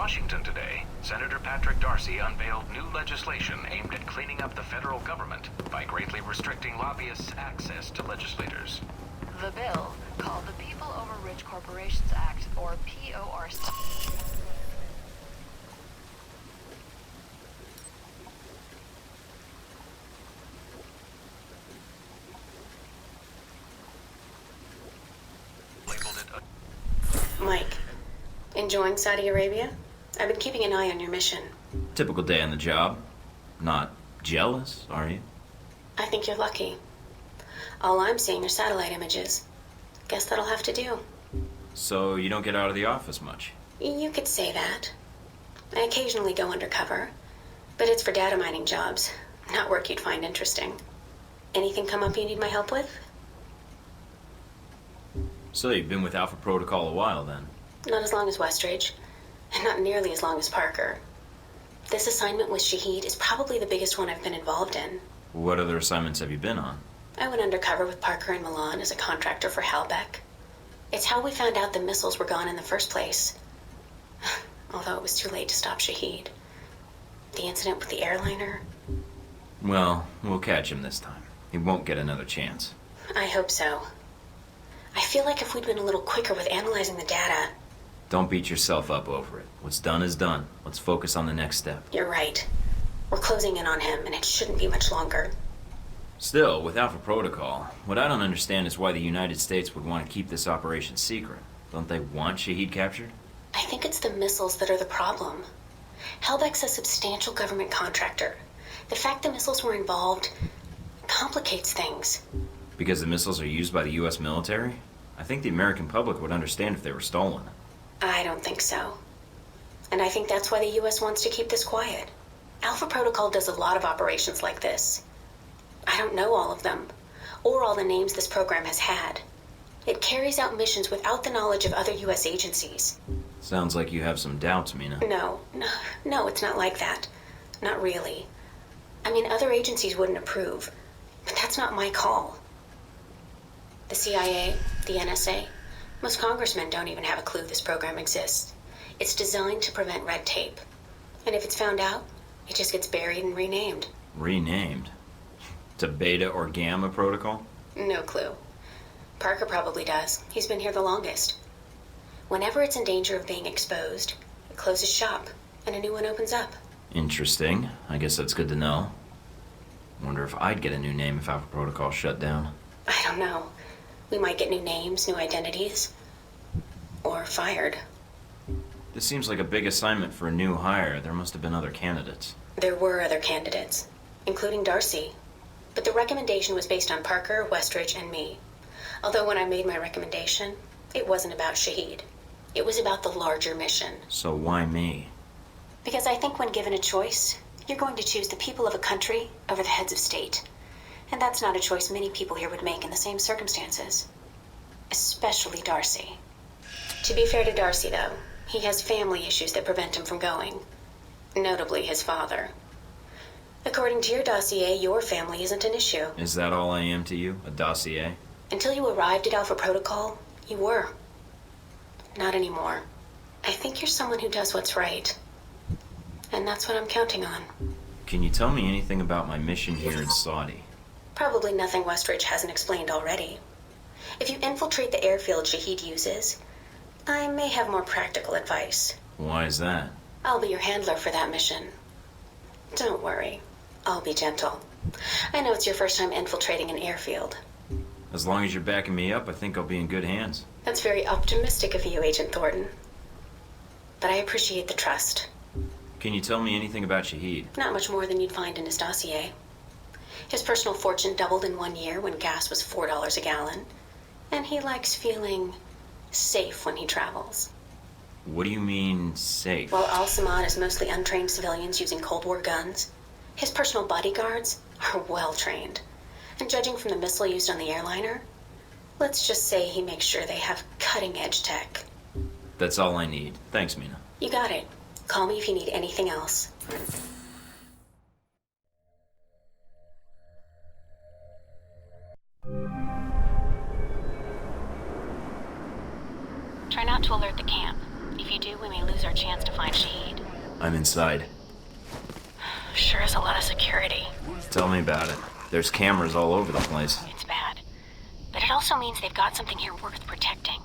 Washington today, Senator Patrick Darcy unveiled new legislation aimed at cleaning up the federal government by greatly restricting lobbyists' access to legislators. The bill, called the People Over Rich Corporations Act, or PORC. Mike, enjoying Saudi Arabia? I've been keeping an eye on your mission. Typical day on the job. Not jealous, are you? I think you're lucky. All I'm seeing are satellite images. Guess that'll have to do. So you don't get out of the office much? You could say that. I occasionally go undercover, but it's for data mining jobs, not work you'd find interesting. Anything come up you need my help with? So you've been with Alpha Protocol a while then? Not as long as Westridge, and not nearly as long as Parker. This assignment with Shaheed is probably the biggest one I've been involved in. What other assignments have you been on? I went undercover with Parker in Milan as a contractor for Halbeck. It's how we found out the missiles were gone in the first place. Although it was too late to stop Shaheed. The incident with the airliner. Well, we'll catch him this time. He won't get another chance. I hope so. I feel like if we'd been a little quicker with analyzing the data... Don't beat yourself up over it. What's done is done. Let's focus on the next step. You're right. We're closing in on him, and it shouldn't be much longer. Still, with Alpha Protocol, what I don't understand is why the United States would want to keep this operation secret. Don't they want Shaheed captured? I think it's the missiles that are the problem. Halbeck's a substantial government contractor. The fact the missiles were involved complicates things. Because the missiles are used by the U.S. military? I think the American public would understand if they were stolen. I don't think so. And I think that's why the U.S. wants to keep this quiet. Alpha Protocol does a lot of operations like this. I don't know all of them, or all the names this program has had. It carries out missions without the knowledge of other U.S. agencies. Sounds like you have some doubts, Mina. No, it's not like that. Not really. I mean, other agencies wouldn't approve, but that's not my call. The CIA, the NSA, most congressmen don't even have a clue this program exists. It's designed to prevent red tape. And if it's found out, it just gets buried and renamed. Renamed? To Beta or Gamma Protocol? No clue. Parker probably does. He's been here the longest. Whenever it's in danger of being exposed, it closes shop, and a new one opens up. Interesting. I guess that's good to know. Wonder if I'd get a new name if Alpha Protocol shut down. I don't know. We might get new names, new identities. Or fired. This seems like a big assignment for a new hire. There must have been other candidates. There were other candidates, including Darcy. But the recommendation was based on Parker, Westridge, and me. Although when I made my recommendation, it wasn't about Shaheed. It was about the larger mission. So why me? Because I think when given a choice, you're going to choose the people of a country over the heads of state. And that's not a choice many people here would make in the same circumstances. Especially Darcy. To be fair to Darcy, though, he has family issues that prevent him from going. Notably his father. According to your dossier, your family isn't an issue. Is that all I am to you? A dossier? Until you arrived at Alpha Protocol, you were. Not anymore. I think you're someone who does what's right. And that's what I'm counting on. Can you tell me anything about my mission here in Saudi? Probably nothing Westridge hasn't explained already. If you infiltrate the airfield Shaheed uses, I may have more practical advice. Why is that? I'll be your handler for that mission. Don't worry. I'll be gentle. I know it's your first time infiltrating an airfield. As long as you're backing me up, I think I'll be in good hands. That's very optimistic of you, Agent Thornton. But I appreciate the trust. Can you tell me anything about Shaheed? Not much more than you'd find in his dossier. His personal fortune doubled in 1 year when gas was $4 a gallon. And he likes feeling safe when he travels. What do you mean, safe? While Al-Samad is mostly untrained civilians using Cold War guns, his personal bodyguards are well-trained. And judging from the missile used on the airliner, let's just say he makes sure they have cutting-edge tech. That's all I need. Thanks, Mina. You got it. Call me if you need anything else. Try not to alert the camp. If If you do, we may lose our chance to find Shaheed. I'm inside. Sure is a lot of security. Tell me about it. There's cameras all over the place. It's bad. But it also means they've got something here worth protecting.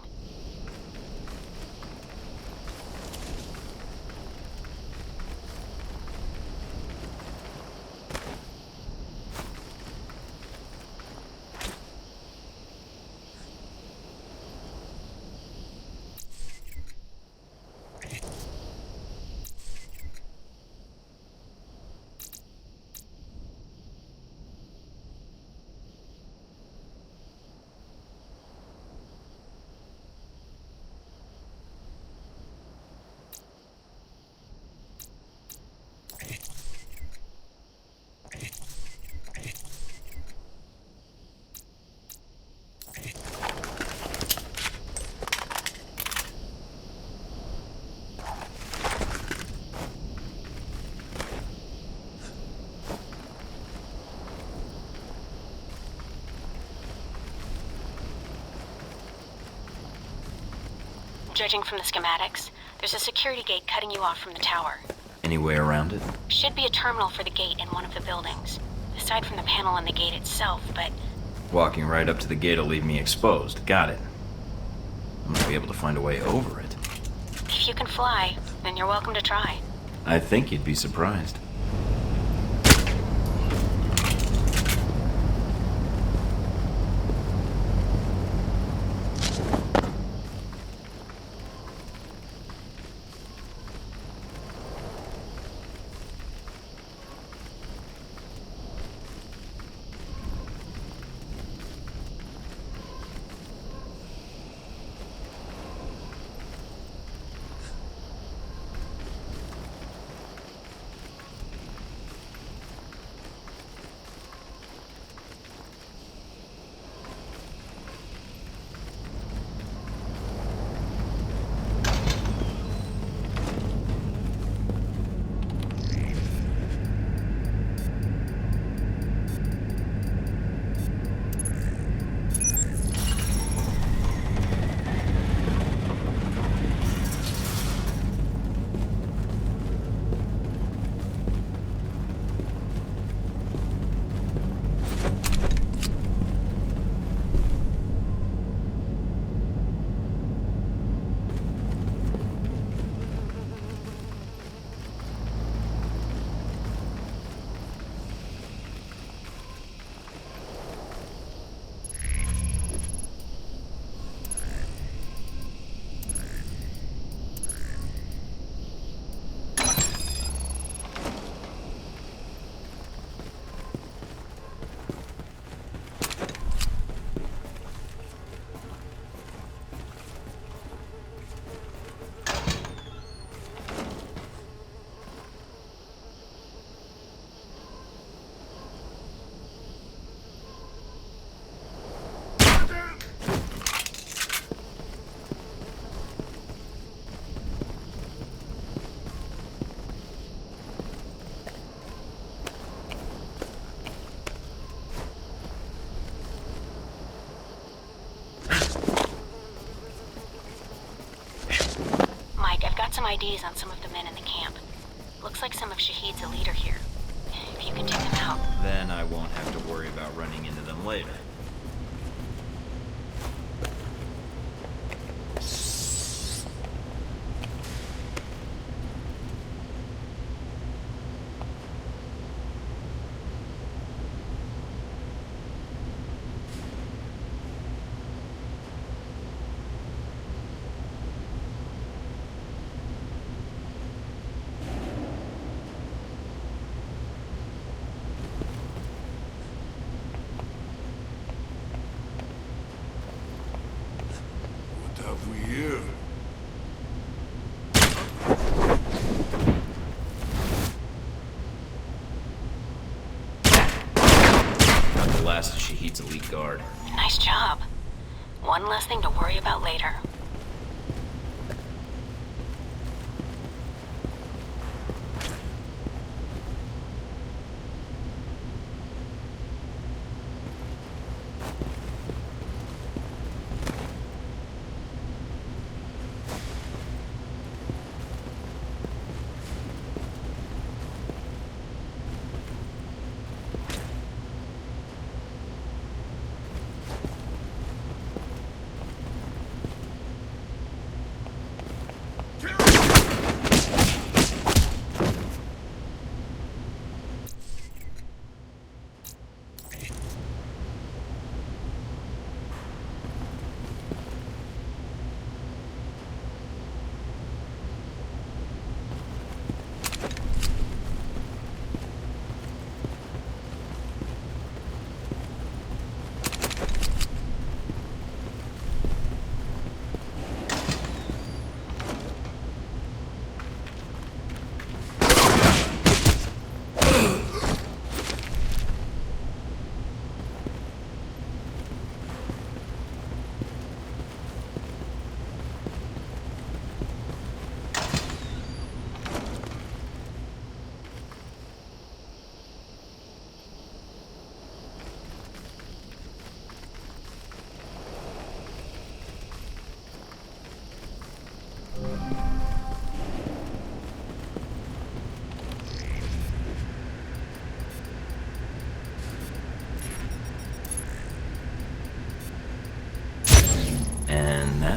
Judging from the schematics, there's a security gate cutting you off from the tower. Any way around it? Should be a terminal for the gate in one of the buildings. Aside from the panel on the gate itself, but... Walking right up to the gate will leave me exposed. Got it. I'm gonna be able to find a way over it. If you can fly, then you're welcome to try. I think you'd be surprised. Some IDs on some of the men in the camp. Looks like some of Shaheed's a leader here. If you can take them out. Then I won't have to worry about running into them later. Last of Shaheed's elite guard. Nice job. One less thing to worry about later.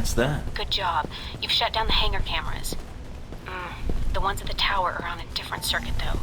What's that? Good job. You've shut down the hangar cameras. The ones at the tower are on a different circuit, though.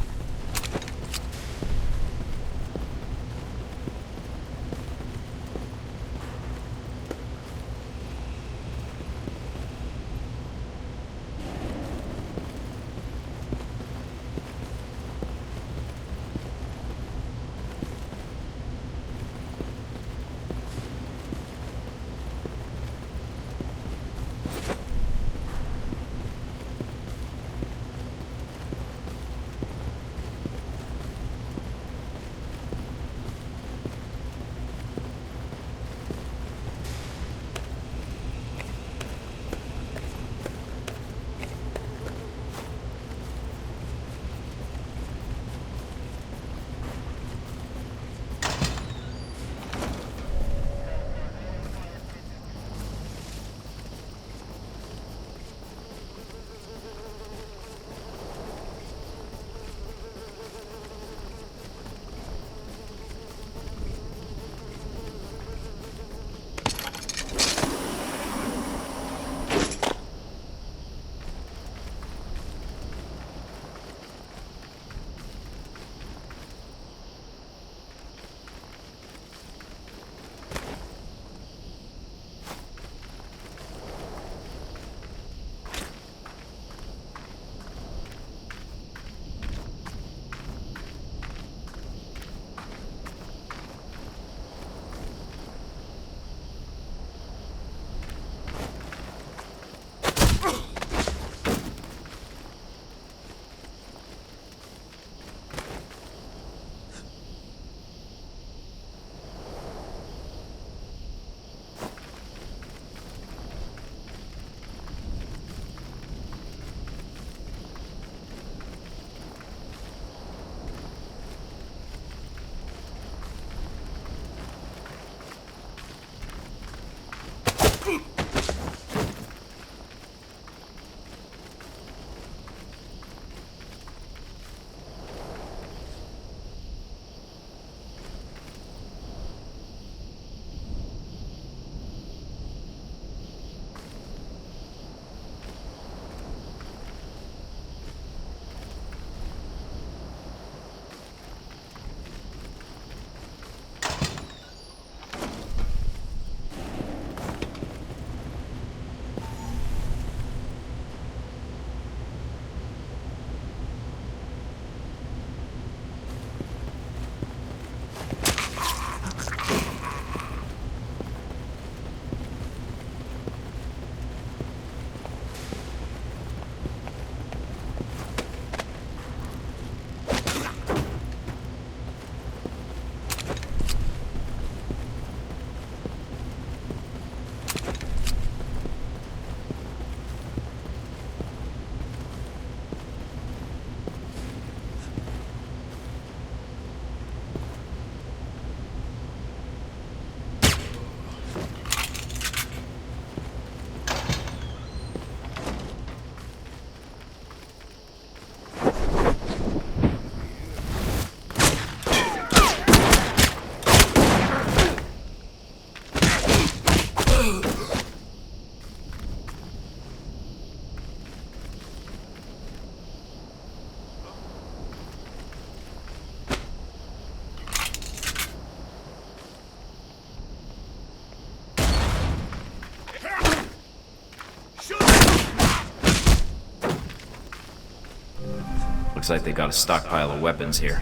Looks like they got a stockpile of weapons here.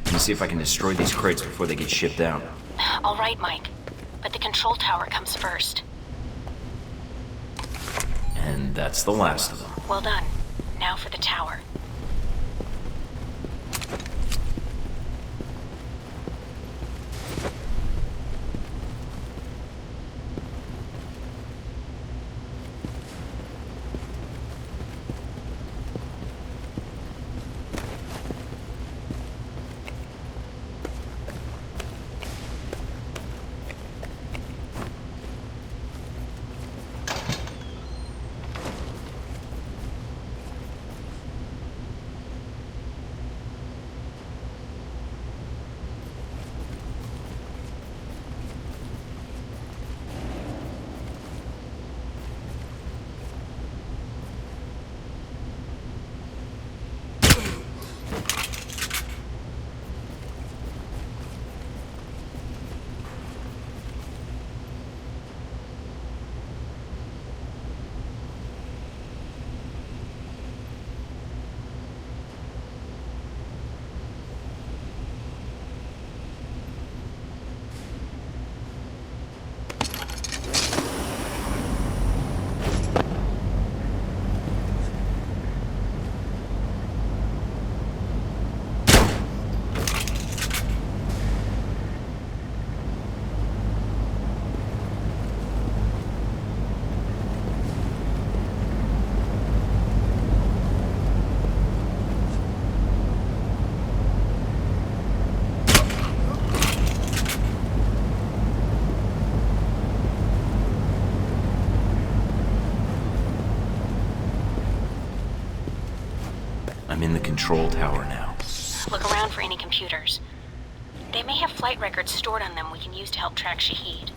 Let me see if I can destroy these crates before they get shipped out. All right, Mike. But the control tower comes first. And that's the last of them. Well done. Now for the tower. in the control tower now. Look around for any computers. They may have flight records stored on them we can use to help track Shaheed.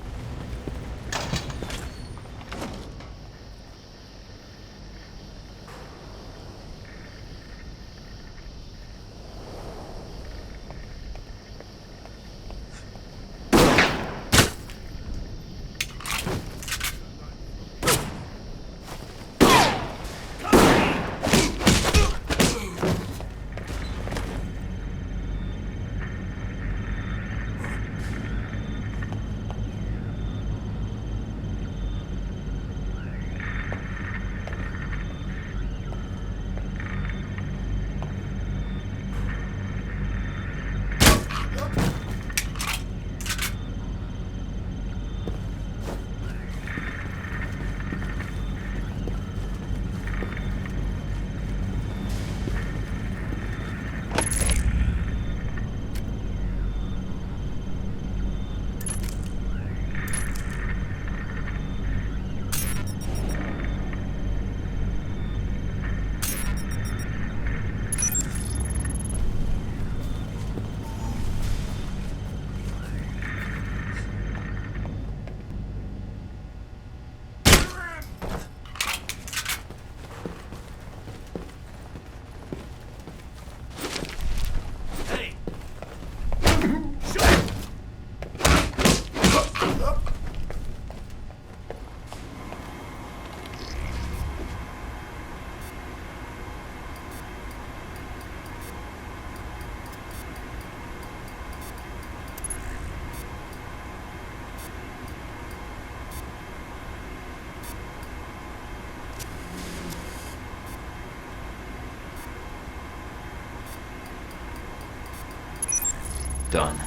Done.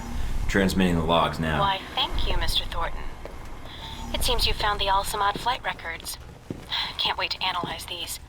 Transmitting the logs now. Why, thank you, Mr. Thornton. It seems you found the Al-Samad flight records. Can't wait to analyze these.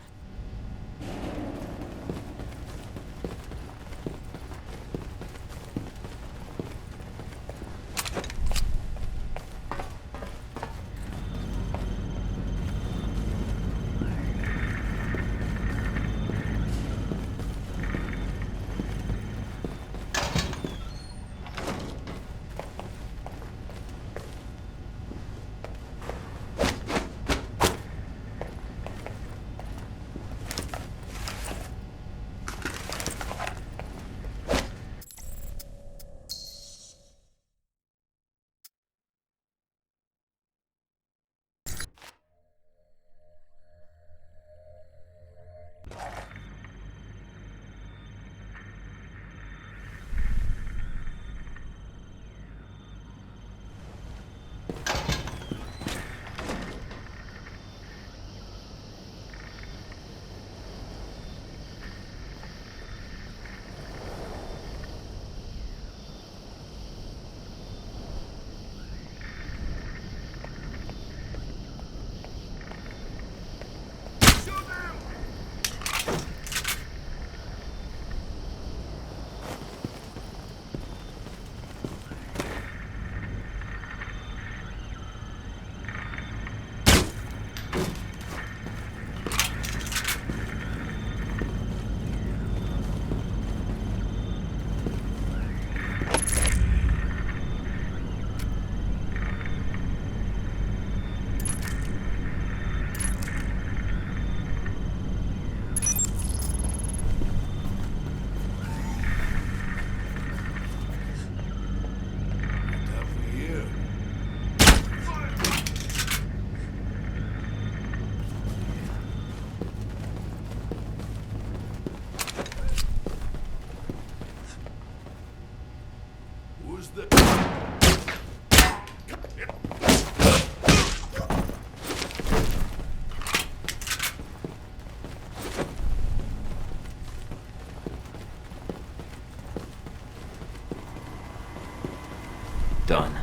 Done.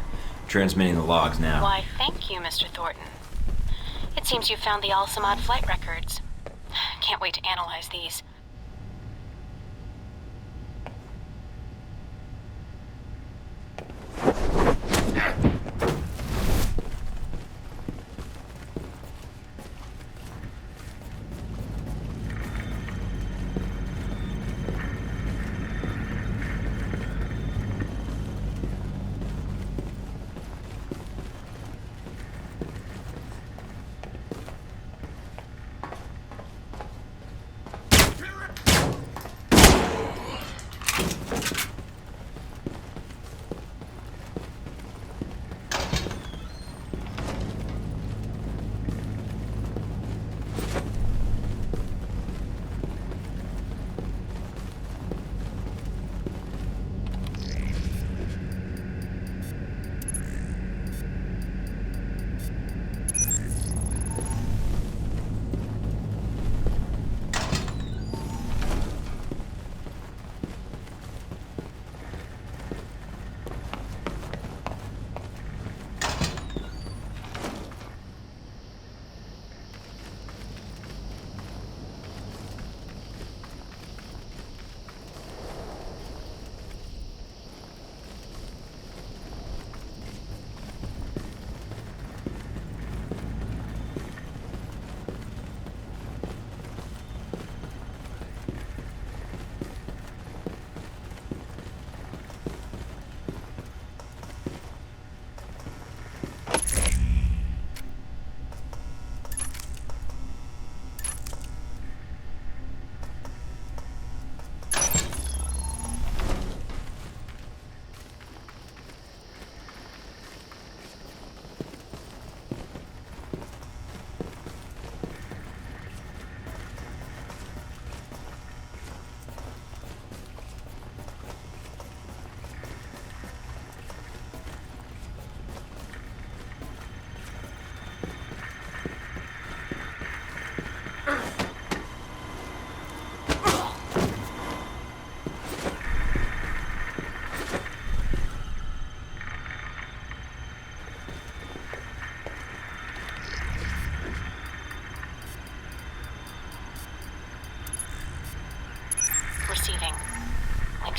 Transmitting the logs now. Why, thank you, Mr. Thornton. It seems you found the Al-Samad flight records. Can't wait to analyze these.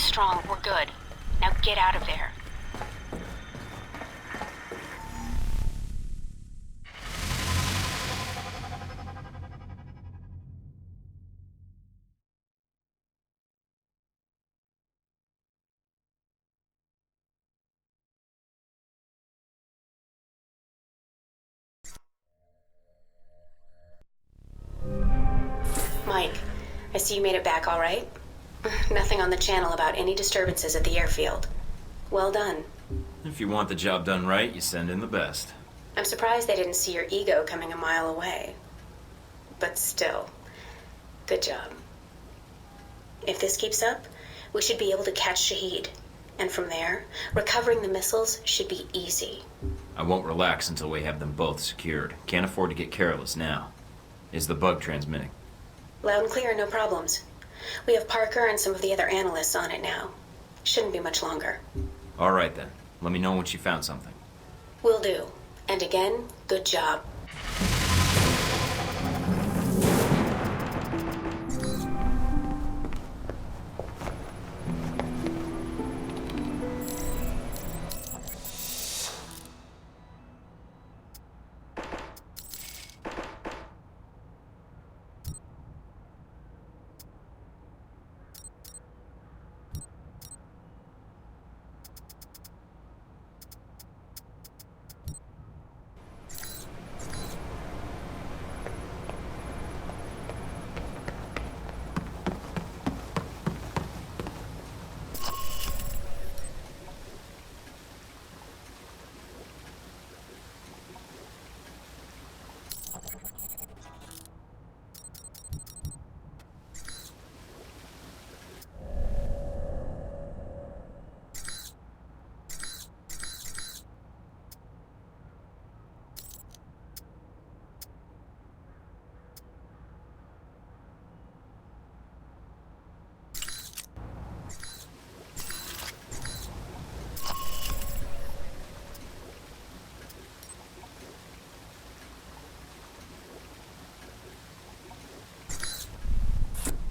strong. We're good. Now get out of there. Mike, I see you made it back all right. Nothing on the channel about any disturbances at the airfield. Well done. If you want the job done right, you send in the best. I'm surprised they didn't see your ego coming a mile away. But still, good job. If this keeps up, we should be able to catch Shaheed. And from there, recovering the missiles should be easy. I won't relax until we have them both secured. Can't afford to get careless now. Is the bug transmitting? Loud and clear, no problems. We have Parker and some of the other analysts on it now. Shouldn't be much longer. All right then. Let me know once you found something. Will do. And again, good job.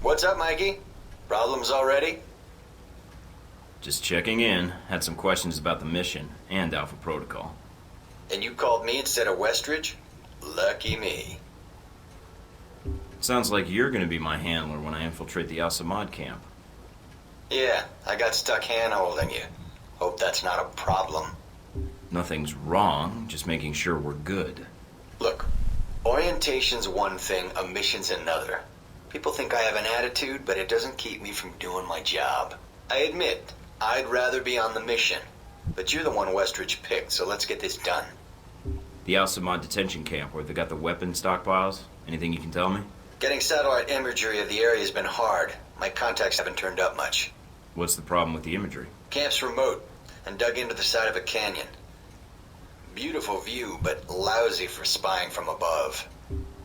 What's up, Mikey? Problems already? Just checking in. Had some questions about the mission and Alpha Protocol. And you called me instead of Westridge? Lucky me. Sounds like you're gonna be my handler when I infiltrate the Al-Samad camp. Yeah, I got stuck hand-holding you. Hope that's not a problem. Nothing's wrong, just making sure we're good. Look, orientation's one thing, a mission's another. People think I have an attitude, but it doesn't keep me from doing my job. I admit, I'd rather be on the mission. But you're the one Westridge picked, so let's get this done. The Al-Samad detention camp where they got the weapon stockpiles? Anything you can tell me? Getting satellite imagery of the area has been hard. My contacts haven't turned up much. What's the problem with the imagery? Camp's remote and dug into the side of a canyon. Beautiful view, but lousy for spying from above.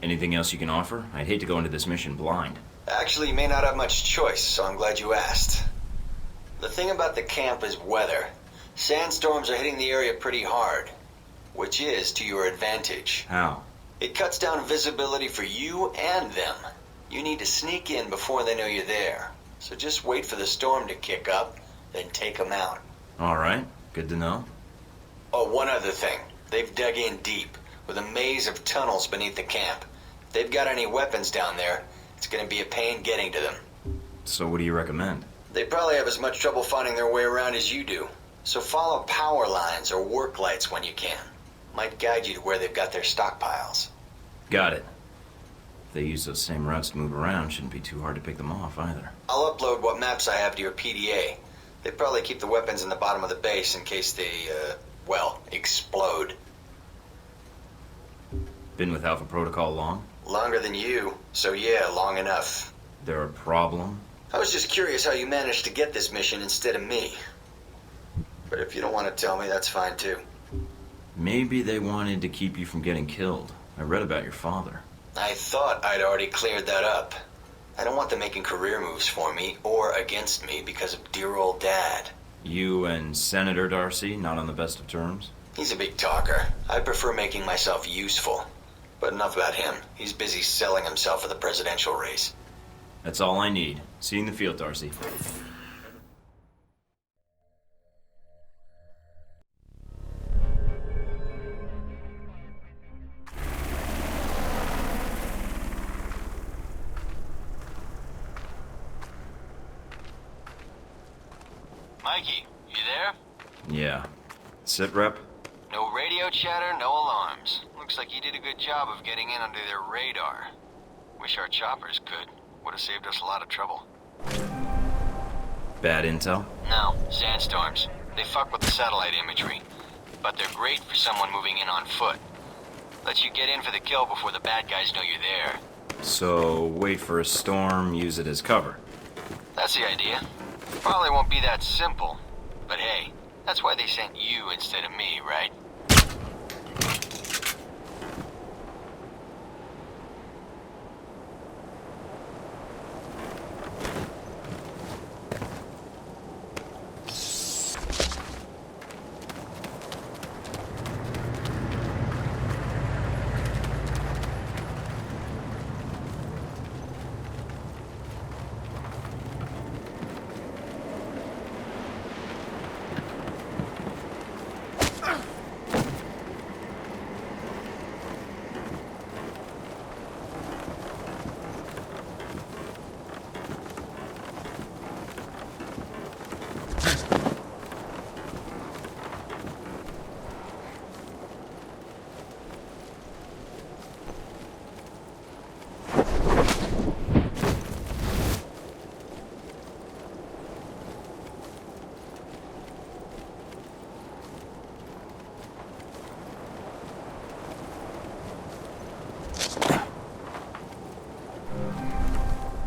Anything else you can offer? I'd hate to go into this mission blind. Actually, you may not have much choice, so I'm glad you asked. The thing about the camp is weather. Sandstorms are hitting the area pretty hard, which is to your advantage. How? It cuts down visibility for you and them. You need to sneak in before they know you're there. So just wait for the storm to kick up, then take them out. All right, good to know. Oh, one other thing. They've dug in deep, with a maze of tunnels beneath the camp. If they've got any weapons down there, it's gonna be a pain getting to them. So what do you recommend? They probably have as much trouble finding their way around as you do. So follow power lines or work lights when you can. Might guide you to where they've got their stockpiles. Got it. If they use those same routes to move around, shouldn't be too hard to pick them off either. I'll upload what maps I have to your PDA. They probably keep the weapons in the bottom of the base in case they, well, explode. Been with Alpha Protocol long? Longer than you, so yeah, long enough. There a problem? I was just curious how you managed to get this mission instead of me. But if you don't want to tell me, that's fine too. Maybe they wanted to keep you from getting killed. I read about your father. I thought I'd already cleared that up. I don't want them making career moves for me or against me because of dear old Dad. You and Senator Darcy not on the best of terms? He's a big talker. I prefer making myself useful. But enough about him. He's busy selling himself for the presidential race. That's all I need. See you in the field, Darcy. Mikey, you there? Yeah. Sit rep? No radio chatter, no alarms. Looks like you did a good job of getting in under their radar. Wish our choppers could. Would have saved us a lot of trouble. Bad intel? No, sandstorms. They fuck with the satellite imagery. But they're great for someone moving in on foot. Lets you get in for the kill before the bad guys know you're there. So, wait for a storm, use it as cover. That's the idea. Probably won't be that simple. But hey, that's why they sent you instead of me, right?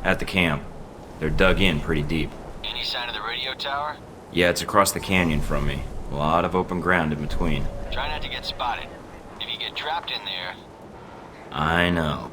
At the camp. They're dug in pretty deep. Any sign of the radio tower? Yeah, it's across the canyon from me. A lot of open ground in between. Try not to get spotted. If you get trapped in there... I know.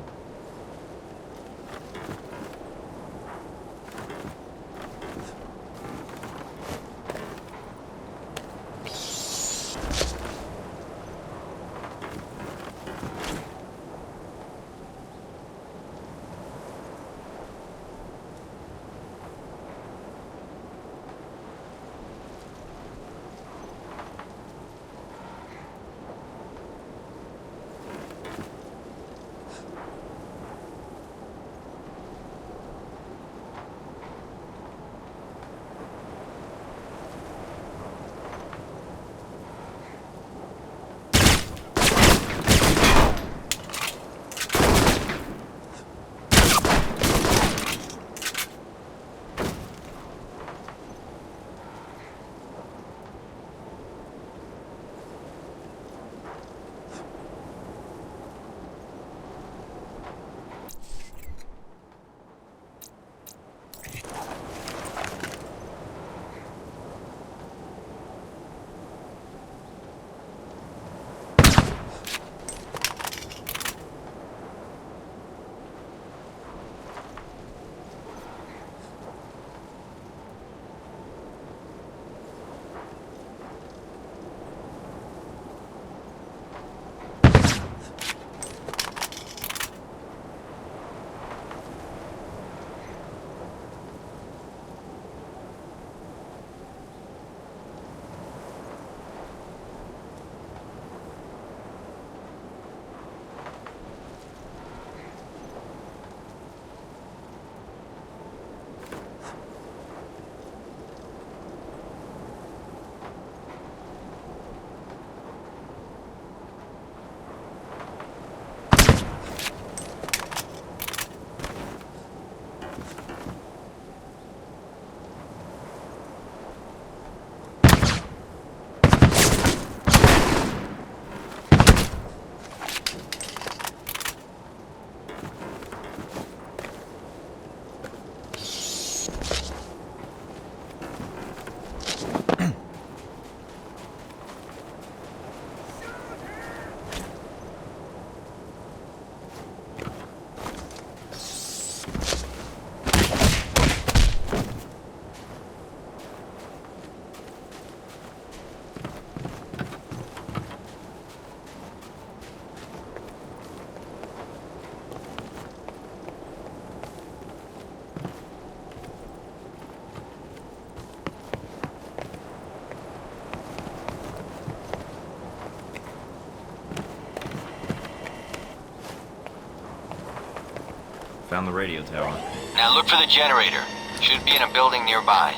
Found the radio tower. Now look for the generator. Should be in a building nearby.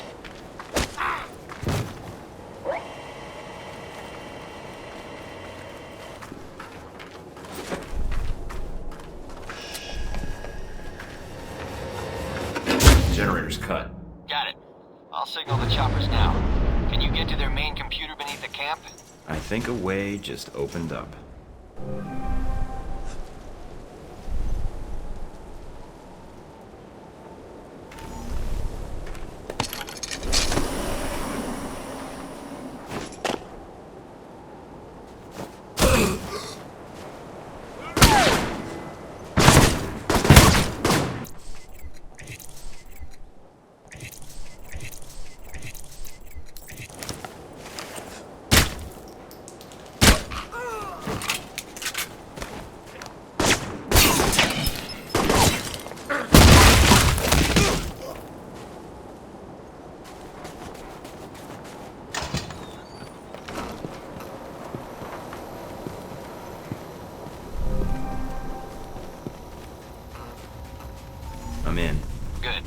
Perimeter's cut. Got it. I'll signal the choppers now. Can you get to their main computer beneath the camp? I think a way just opened up. I'm in. Good.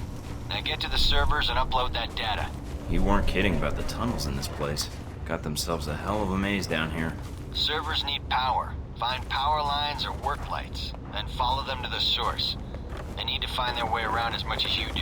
Now get to the servers and upload that data. You weren't kidding about the tunnels in this place. Got themselves a hell of a maze down here. Servers need power. Find power lines or work lights, then follow them to the source. They need to find their way around as much as you do.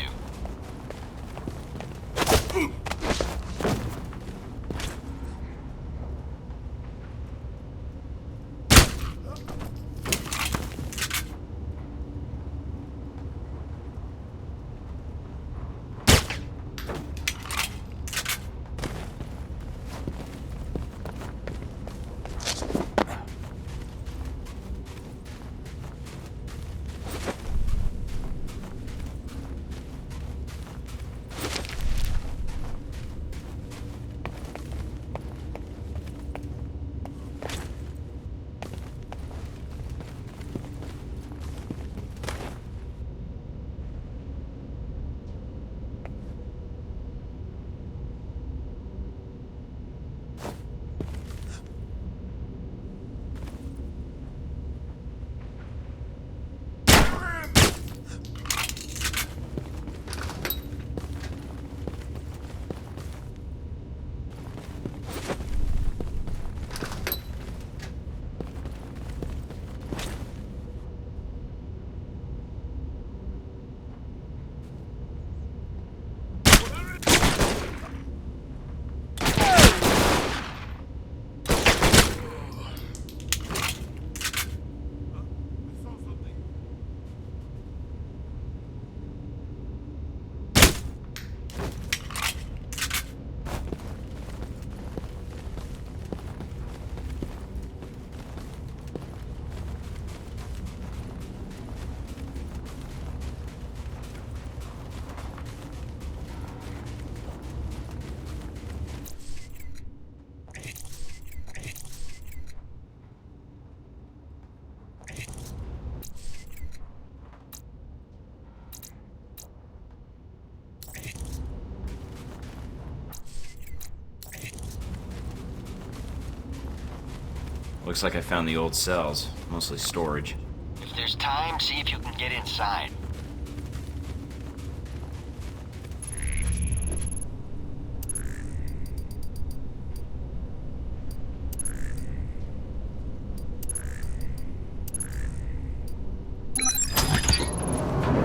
Looks like I found the old cells, mostly storage. If there's time, see if you can get inside.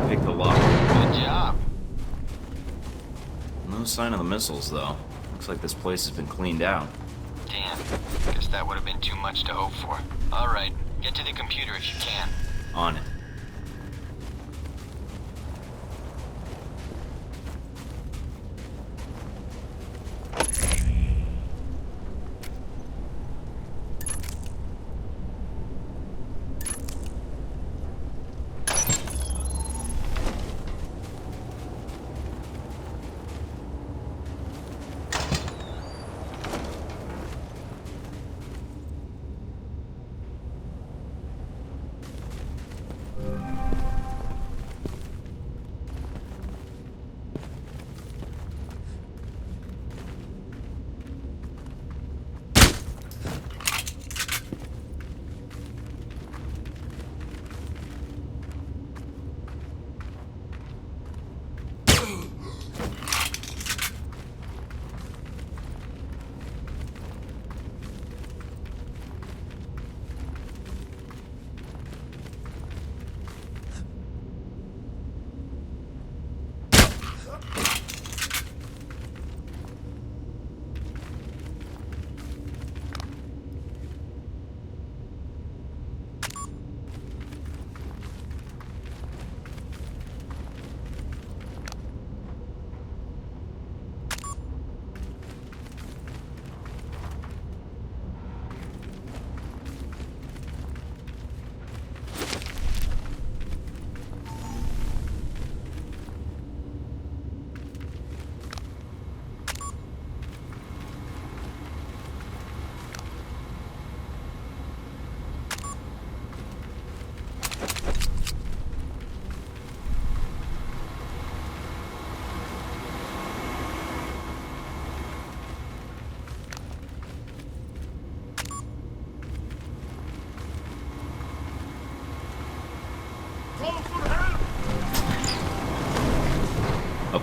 Pick the lock. Good job. No sign of the missiles, though. Looks like this place has been cleaned out. Damn. Guess that would have been too much to hope for. All right, get to the computer if you can. On it.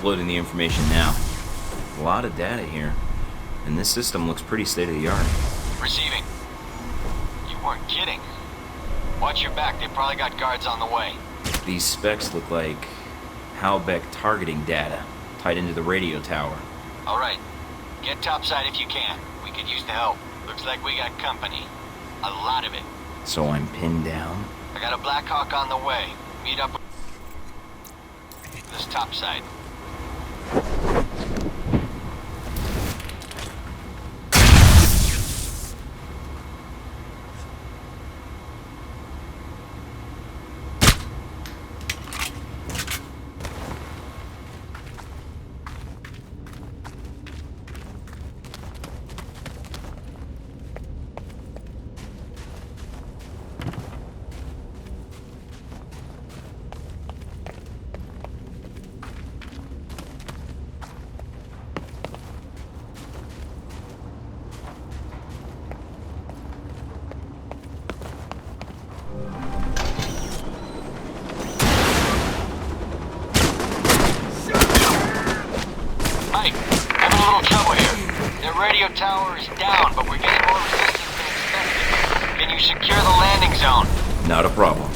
uploading the information now. A lot of data here. And this system looks pretty state-of-the-art. Receiving. You weren't kidding. Watch your back, they probably got guards on the way. These specs look like Halbeck targeting data tied into the radio tower. Alright, get topside if you can. We could use the help. Looks like we got company. A lot of it. So I'm pinned down? I got a Black Hawk on the way. Meet up with this topside. Mike, having a little trouble here. Their radio tower is down, but we're getting more resistance than expected. Can you secure the landing zone? Not a problem.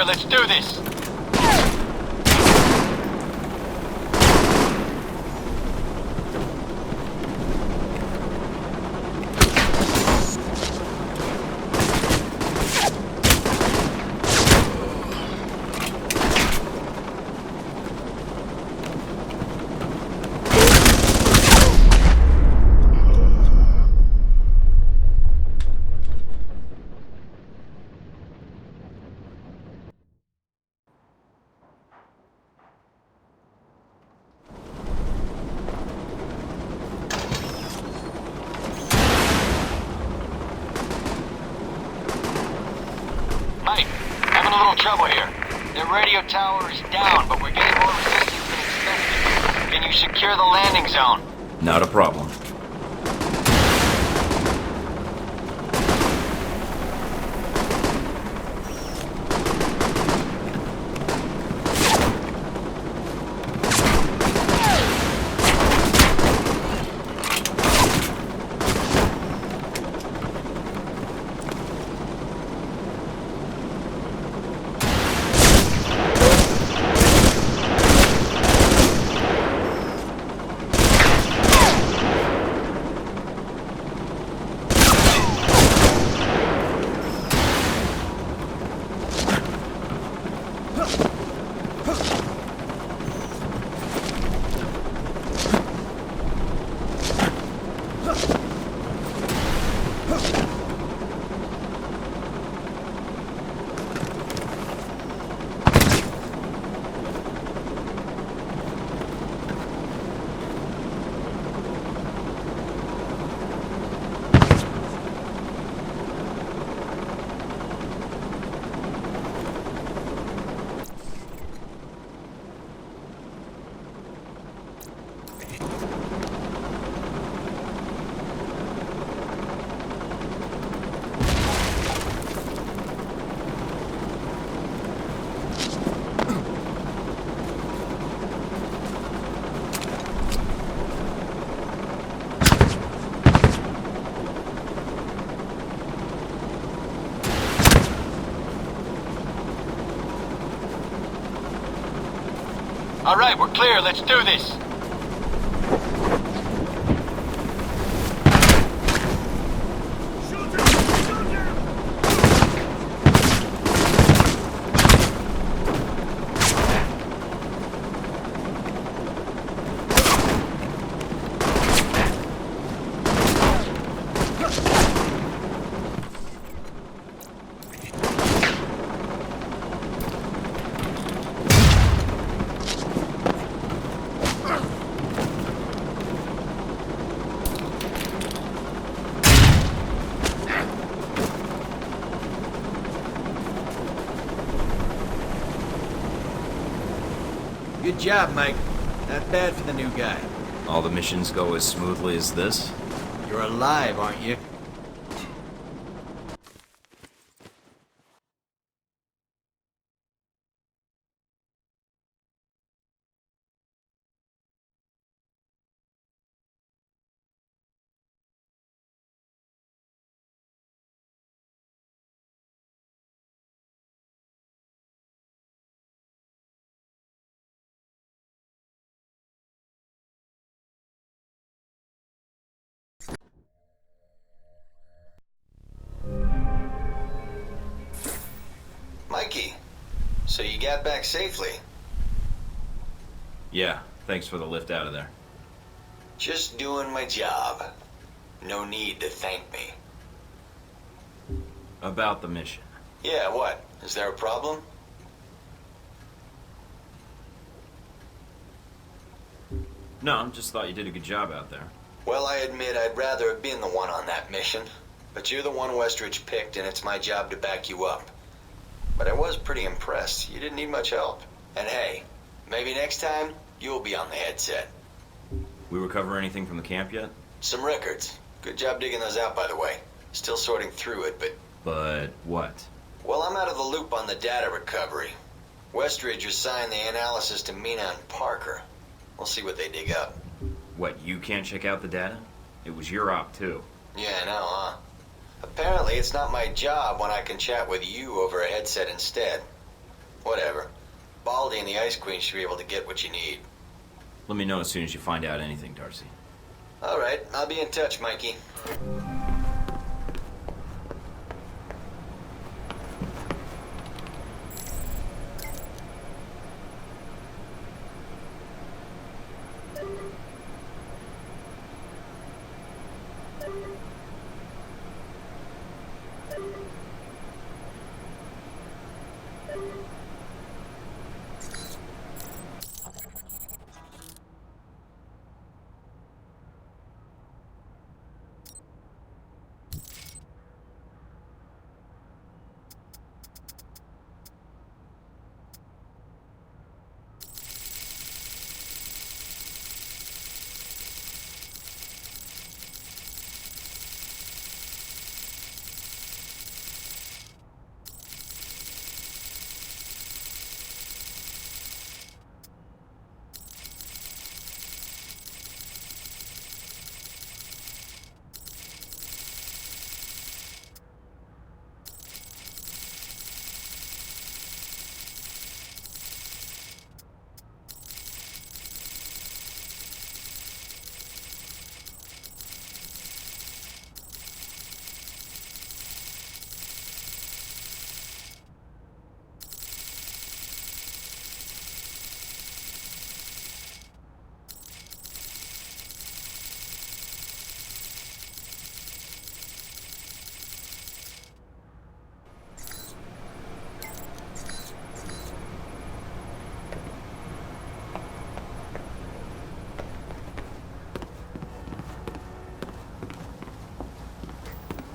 Let's do this! Mike, having a little trouble here. Their radio tower is down, but we're getting more resistance than expected. Can you secure the landing zone? Not a problem. All right, we're clear. Let's do this. Good job, Mike. Not bad for the new guy. All the missions go as smoothly as this? You're alive, aren't you? Mikey, so you got back safely? Yeah, thanks for the lift out of there. Just doing my job. No need to thank me. About the mission. Yeah, what? Is there a problem? No, just thought you did a good job out there. Well, I admit I'd rather have been the one on that mission. But you're the one Westridge picked, and it's my job to back you up. But I was pretty impressed. You didn't need much help. And hey, maybe next time, you'll be on the headset. We recover anything from the camp yet? Some records. Good job digging those out, by the way. Still sorting through it, but... But what? Well, I'm out of the loop on the data recovery. Westridge assigned the analysis to Mina and Parker. We'll see what they dig up. What, you can't check out the data? It was your op, too. Yeah, I know, huh? Apparently, it's not my job when I can chat with you over a headset instead. Whatever. Baldy and the Ice Queen should be able to get what you need. Let me know as soon as you find out anything, Darcy. All right, I'll be in touch, Mikey.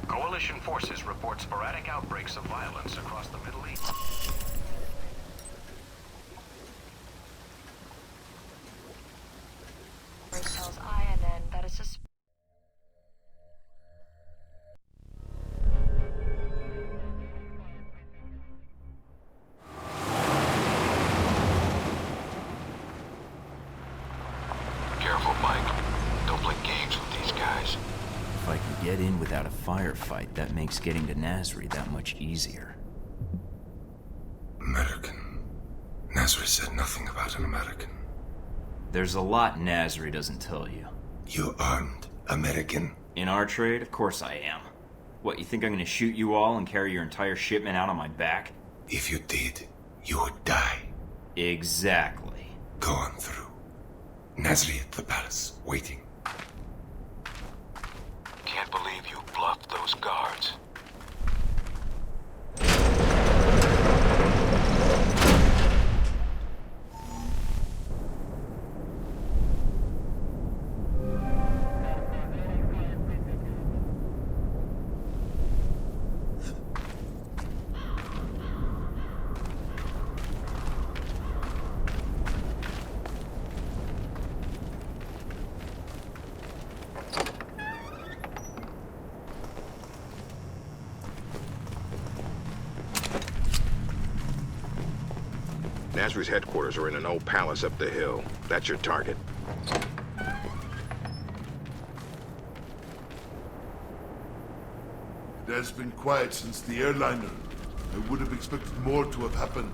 Coalition forces report sporadic outbreaks of violence across the Middle East. Tells INN that a Careful, Mike. Don't play games with these guys. If I can get in without a firefight, that makes getting to Nasri that much easier. American. Nasri said nothing about an American. There's a lot Nasri doesn't tell you. You aren't American. In our trade, of course I am. What, you think I'm gonna shoot you all and carry your entire shipment out on my back? If you did, you would die. Exactly. Go on through. Nasri at the palace, waiting. Can't believe you bluffed those guards. Nasri's headquarters are in an old palace up the hill. That's your target. It has been quiet since the airliner. I would have expected more to have happened.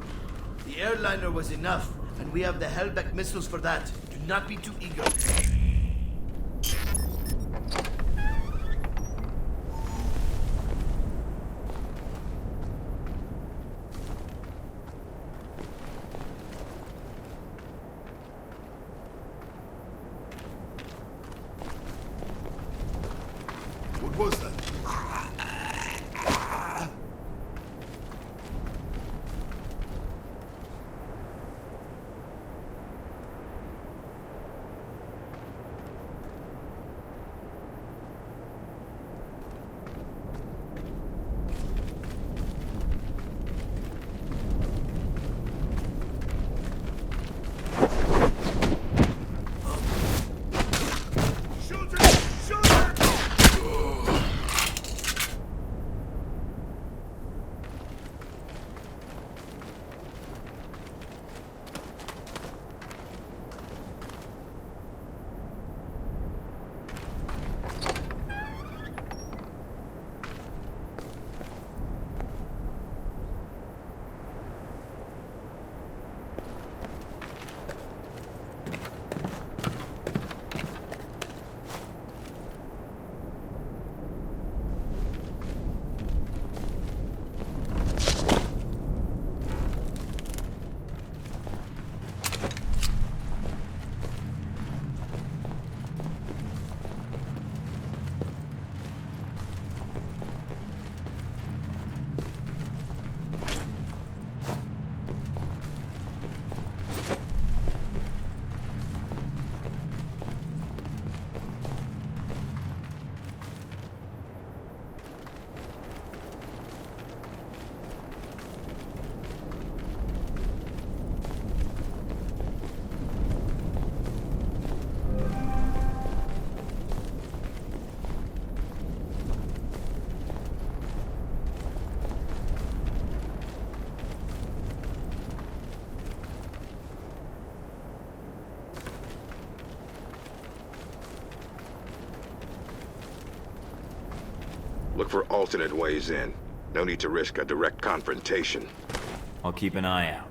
The airliner was enough, and we have the Hellback missiles for that. Do not be too eager. What was that? Look for alternate ways in. No need to risk a direct confrontation. I'll keep an eye out.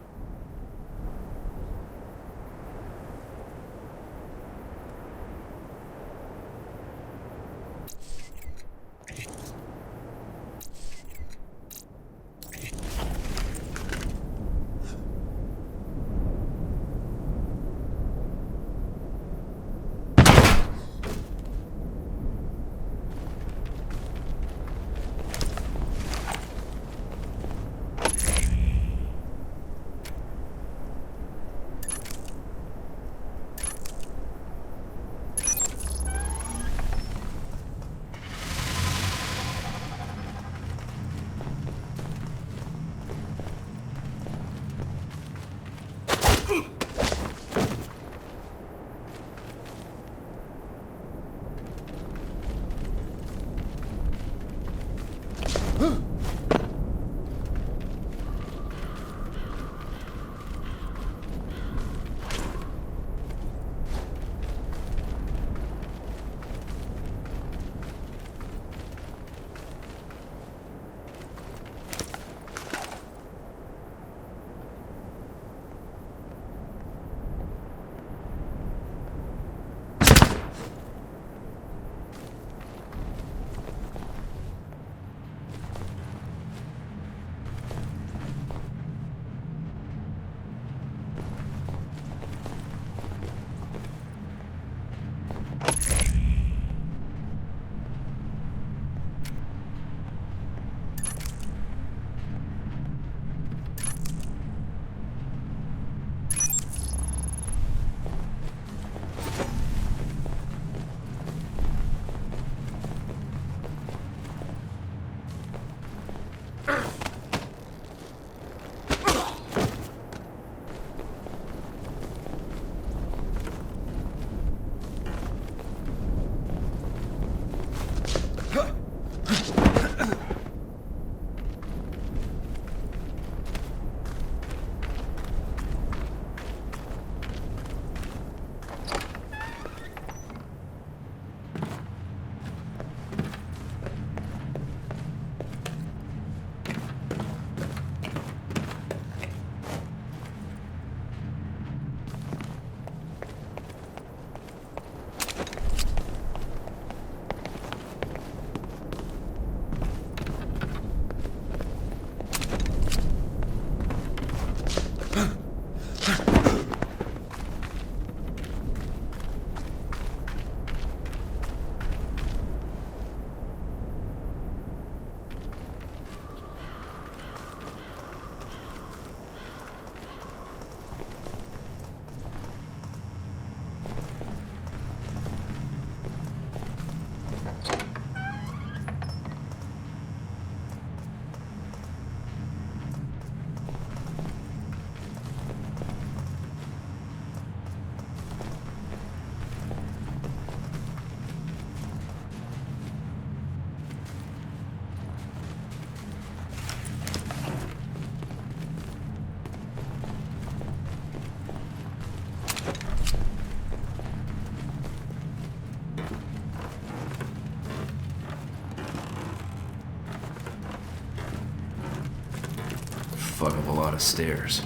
fuck up a lot of stairs.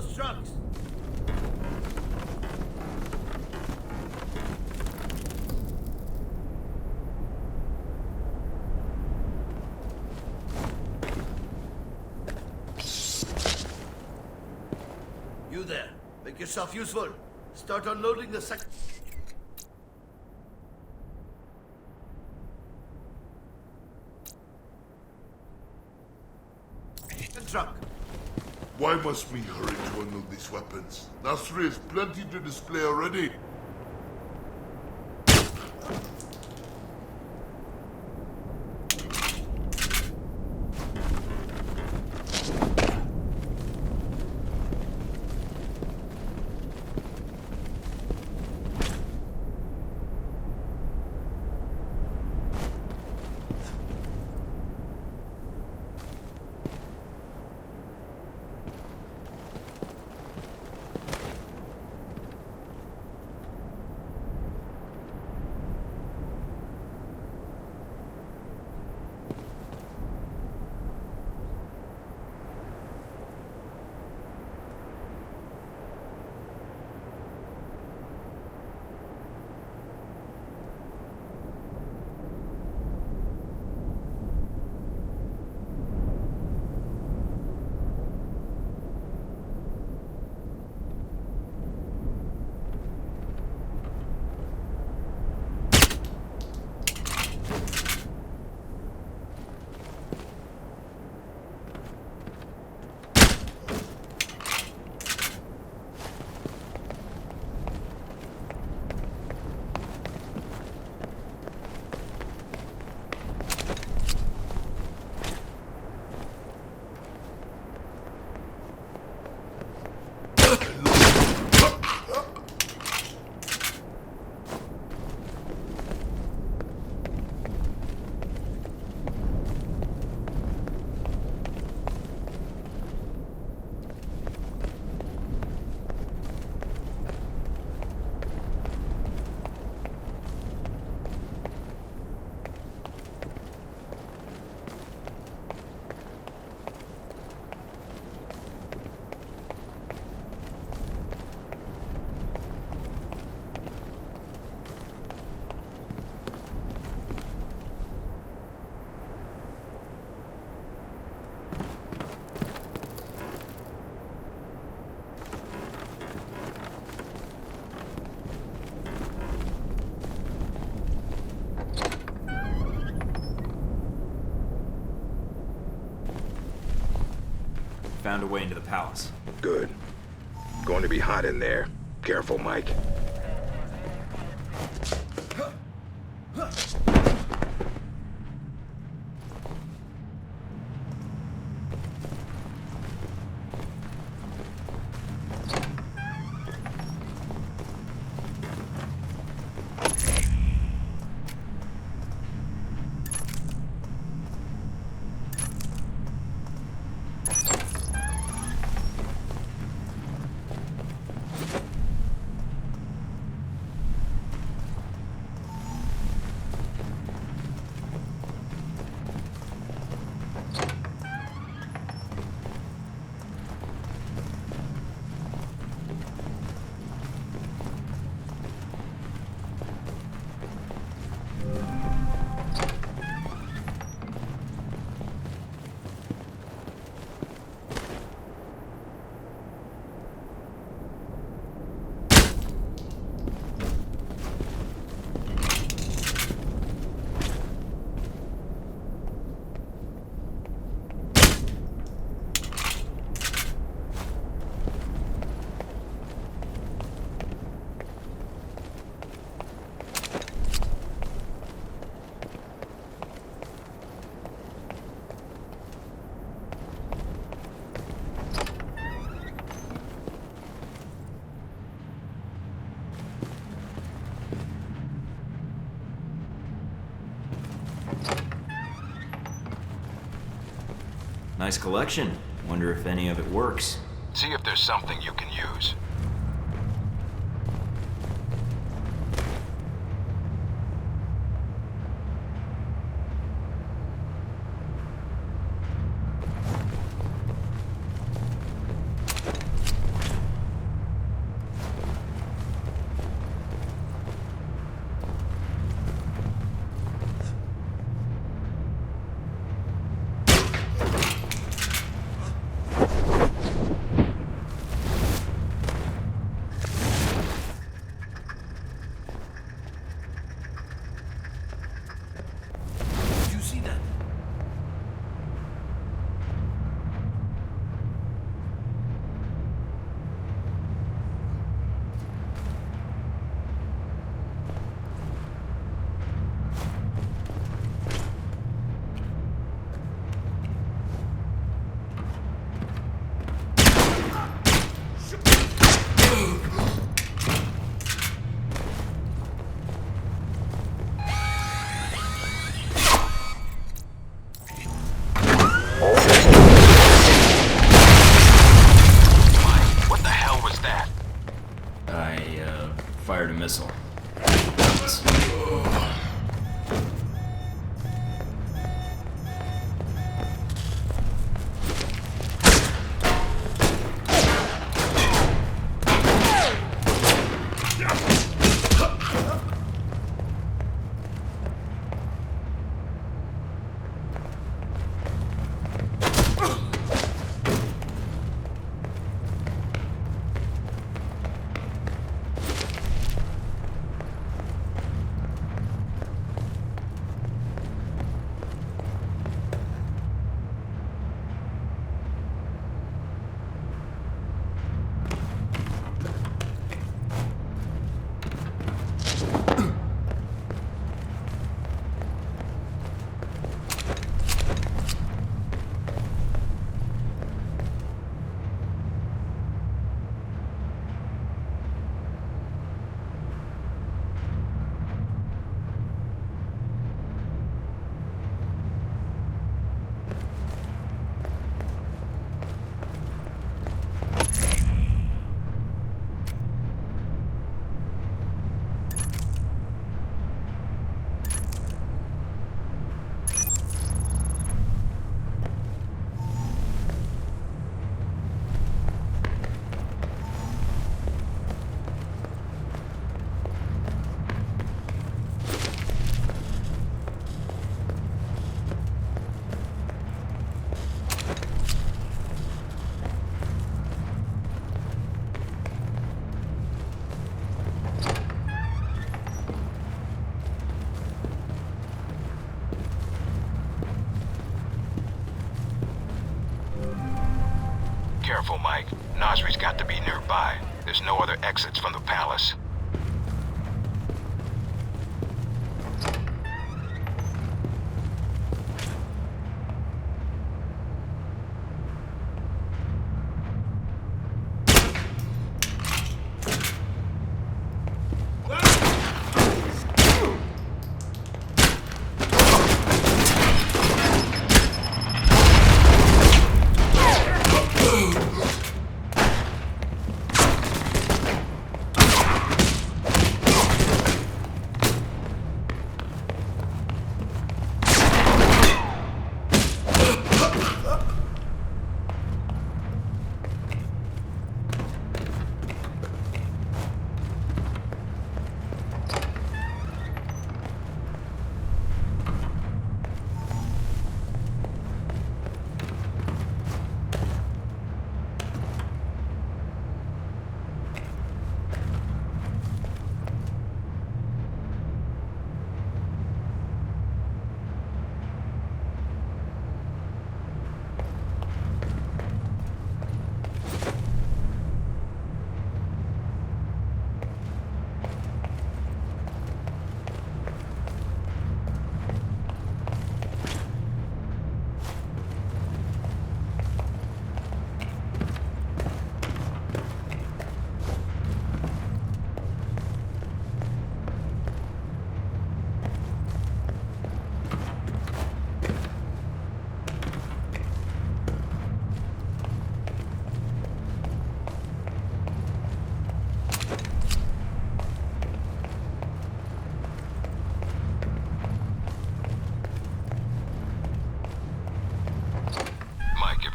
those trucks. You there. Make yourself useful. Start unloading the second truck. Why must we hurry to unload these weapons? Nasri has plenty to display already. Found a way into the palace. Good. Going to be hot in there. Careful, Mike. Nice collection. Wonder if any of it works. See if there's something you can use. careful, Mike. Nasri's got to be nearby. There's no other exits from the palace.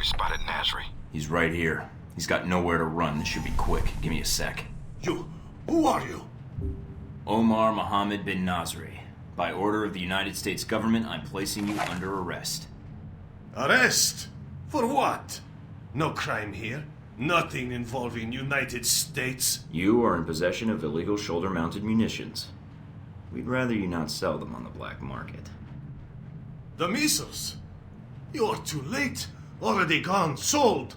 Spotted Nasri. He's right here. He's got nowhere to run. This should be quick. Give me a sec. Who are you? Omar Mohammed bin Nasri. By order of the United States government, I'm placing you under arrest. Arrest? For what? No crime here. Nothing involving United States. You are in possession of illegal shoulder-mounted munitions. We'd rather you not sell them on the black market. The missiles? You're too late. Already gone. Sold.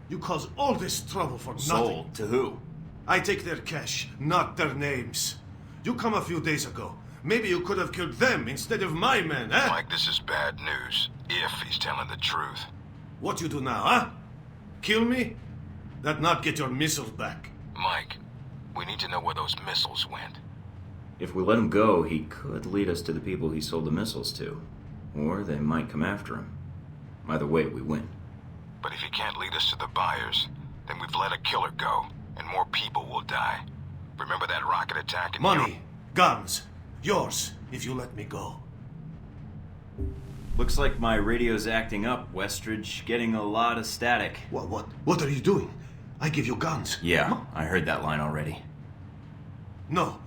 You caused all this trouble for nothing. Sold? To who? I take their cash, not their names. You come a few days ago. Maybe you could have killed them instead of my men, eh? Mike, this is bad news. If he's telling the truth. What you do now, huh? Kill me? That not get your missiles back. Mike, we need to know where those missiles went. If we let him go, he could lead us to the people he sold the missiles to. Or they might come after him. Either way, we win. But if he can't lead us to the buyers, then we've let a killer go, and more people will die. Remember that rocket attack in Money, guns, yours, if you let me go. Looks like my radio's acting up, Westridge. Getting a lot of static. What are you doing? I give you guns. Yeah, I heard that line already. No.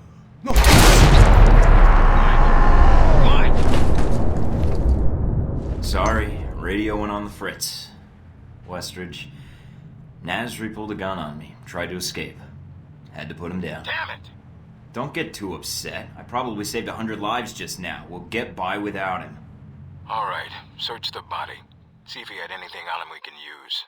Sorry, radio went on the fritz. Westridge, Nasri pulled a gun on me, tried to escape. Had to put him down. Damn it! Don't get too upset. I probably saved 100 lives just now. We'll get by without him. All right, search the body. See if he had anything on him we can use.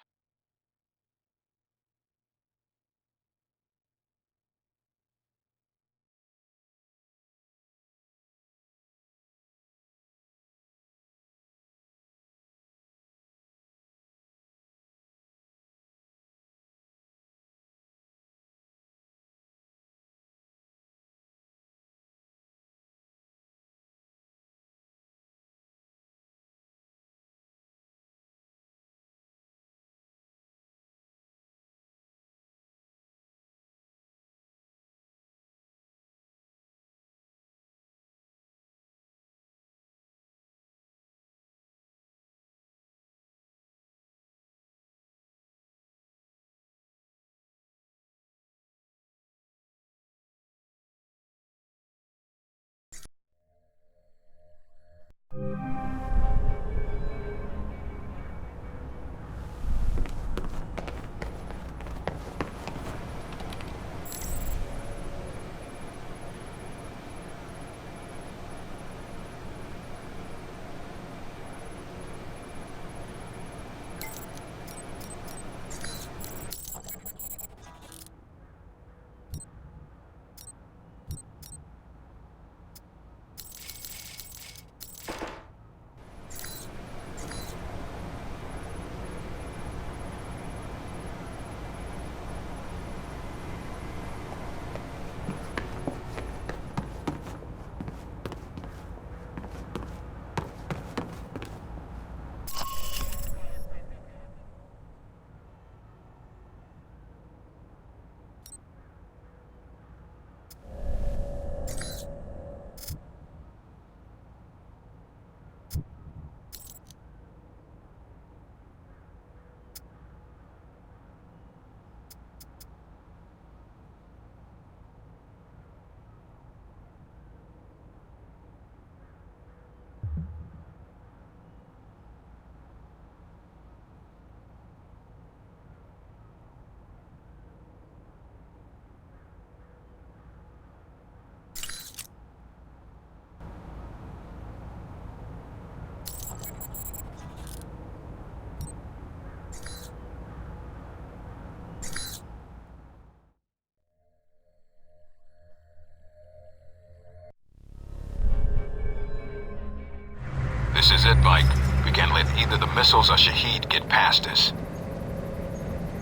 This is it, Mike. We can't let either the missiles or Shaheed get past us.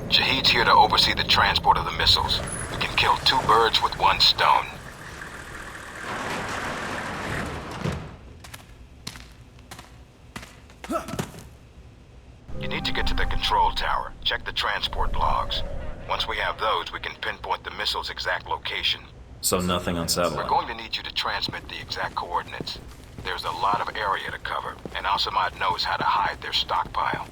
Shaheed's here to oversee the transport of the missiles. We can kill two birds with one stone. You need to get to the control tower. Check the transport logs. Once we have those, we can pinpoint the missile's exact location. So nothing on satellite? We're going to need you to transmit the exact coordinates. There's a lot of area to cover, and Al-Samad knows how to hide their stockpile.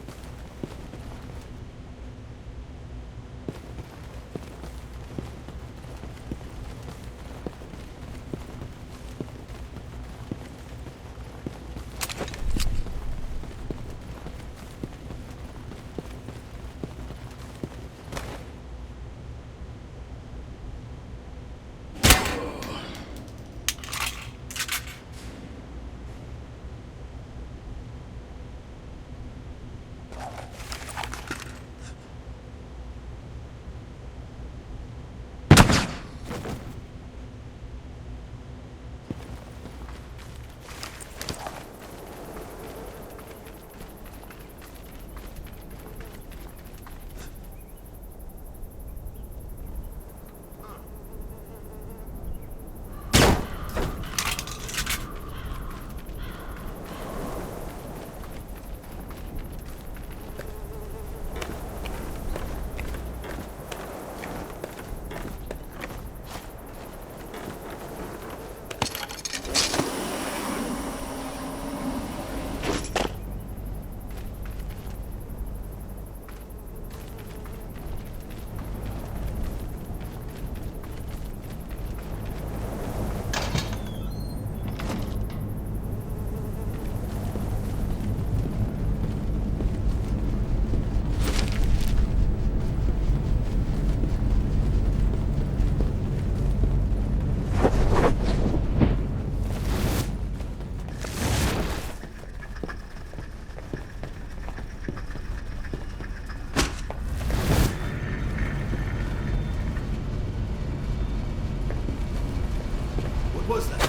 What was that?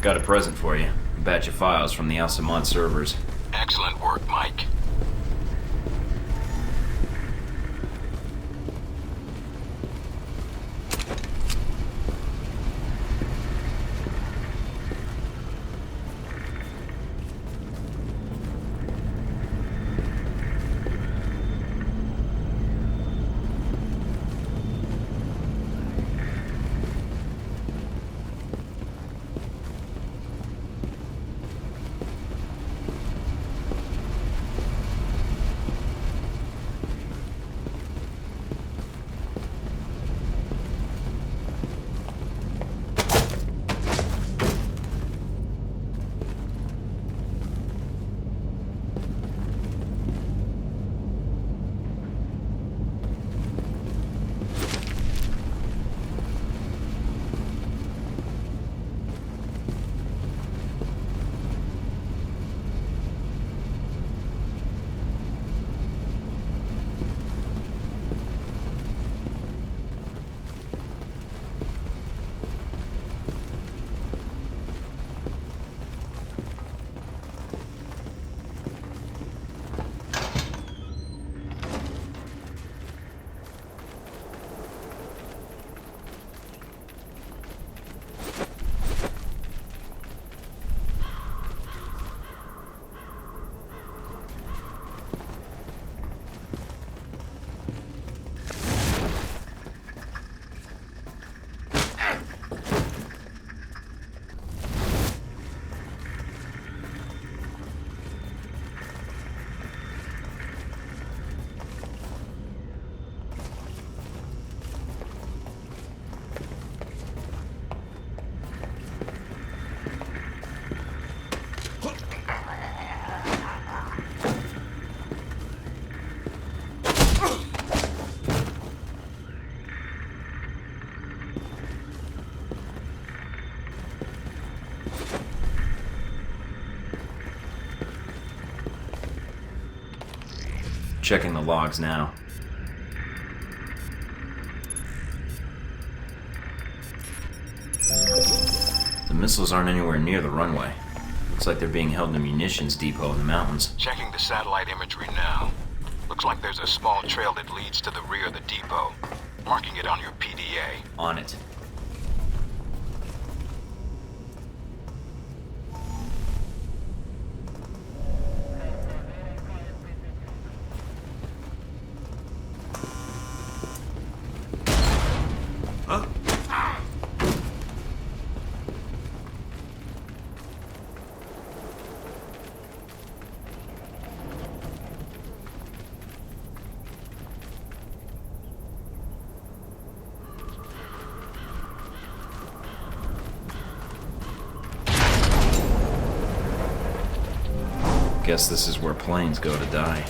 Got a present for you. A batch of files from the Al-Samad servers. Excellent work, Mike. Checking the logs now. The missiles aren't anywhere near the runway. Looks like they're being held in a munitions depot in the mountains. Checking the satellite imagery now. Looks like there's a small trail that leads to the rear of the depot. Marking it on your PDA. On it. Guess this is where planes go to die.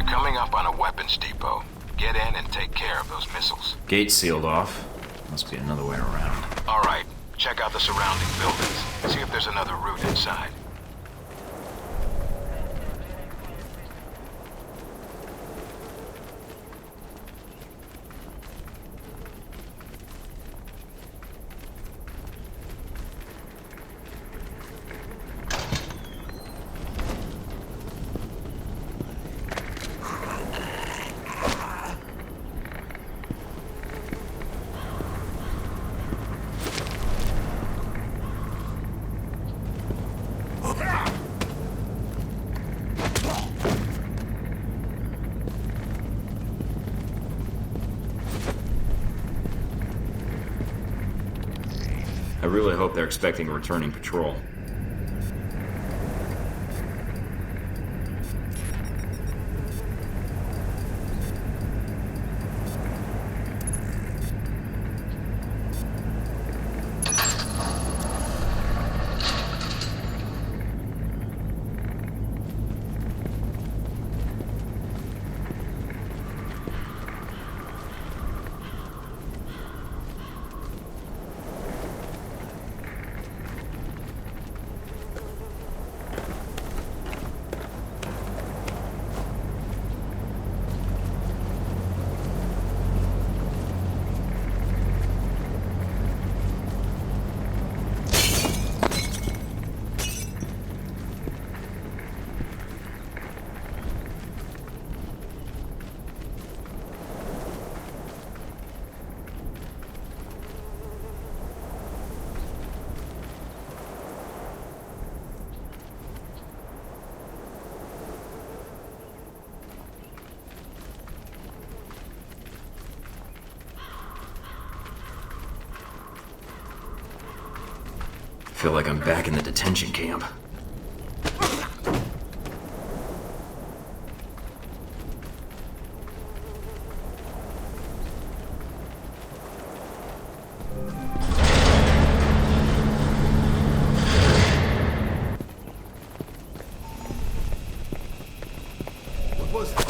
Coming up on a weapons depot. Get in and take care of those missiles. Gate sealed off. Must be another way around. All right. Check out the surrounding buildings. See if there's another route inside. I really hope they're expecting a returning patrol. I feel like I'm back in the detention camp. What was it?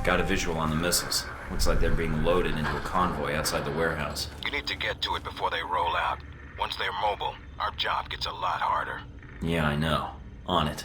Got a visual on the missiles. Looks like they're being loaded into a convoy outside the warehouse. You need to get to it before they roll out. Once they're mobile, our job gets a lot harder. Yeah, I know. On it.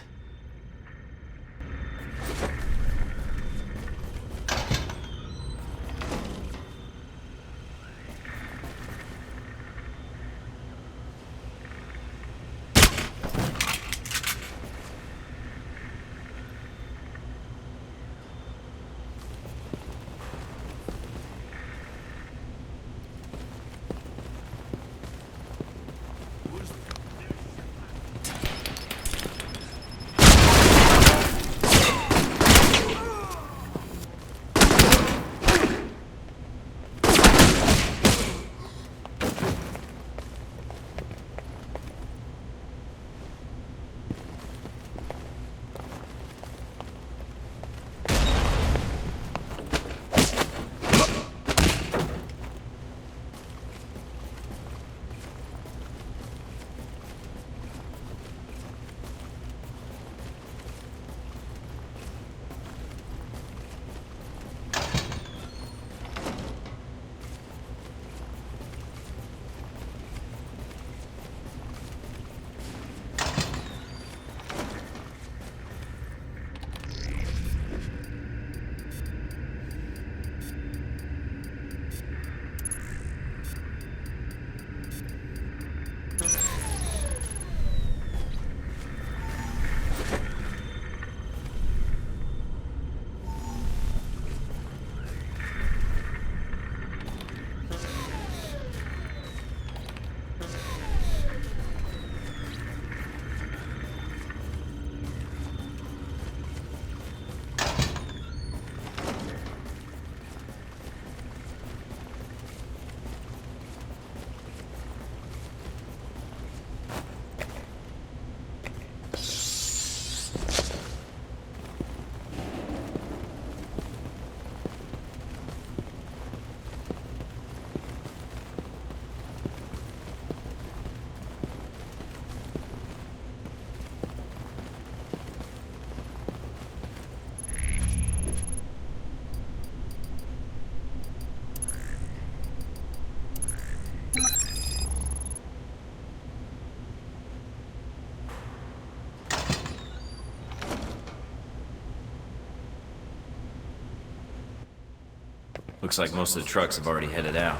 Looks like most of the trucks have already headed out.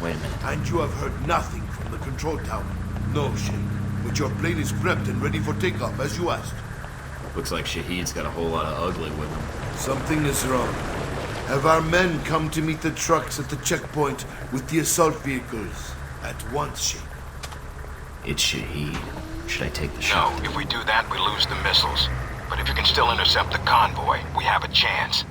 Wait a minute. And you have heard nothing from the control tower? No, Shaheed. But your plane is prepped and ready for takeoff, as you asked. Looks like Shaheed's got a whole lot of ugly with him. Something is wrong. Have our men come to meet the trucks at the checkpoint with the assault vehicles? At once, Shaheed. It's Shaheed. Should I take the shot? No, if we do that, we lose the missiles. But if you can still intercept the convoy, we have a chance.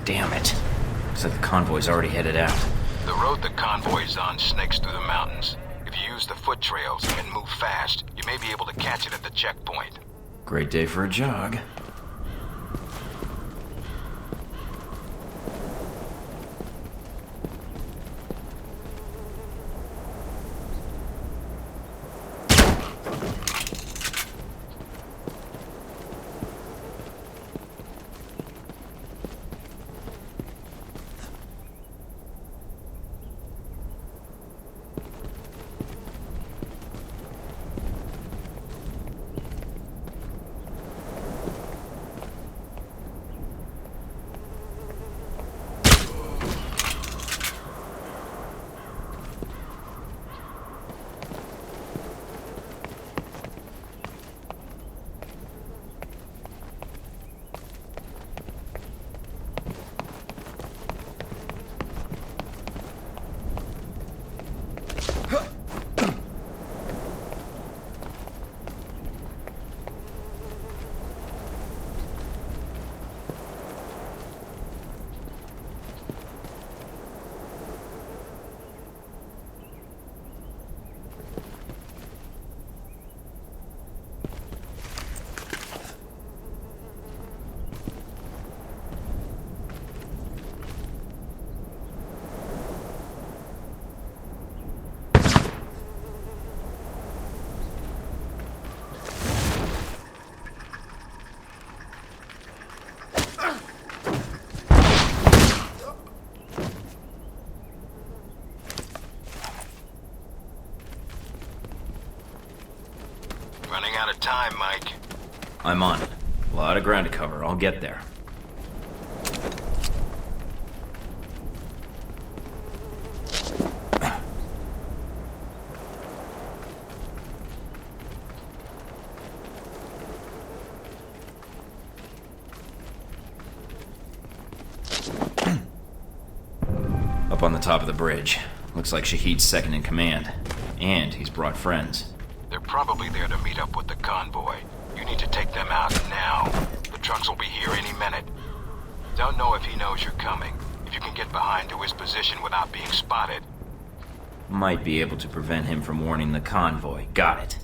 Damn it. Looks like the convoy's already headed out. The road the convoy's on snakes through the mountains. If you use the foot trails and move fast, you may be able to catch it at the checkpoint. Great day for a jog. Running out of time, Mike. I'm on it. A lot of ground to cover. I'll get there. Up on the top of the bridge. Looks like Shaheed's second in command. And he's brought friends. They're probably there to meet up with the convoy. You need to take them out now. The trucks will be here any minute. Don't know if he knows you're coming. If you can get behind to his position without being spotted. Might be able to prevent him from warning the convoy. Got it.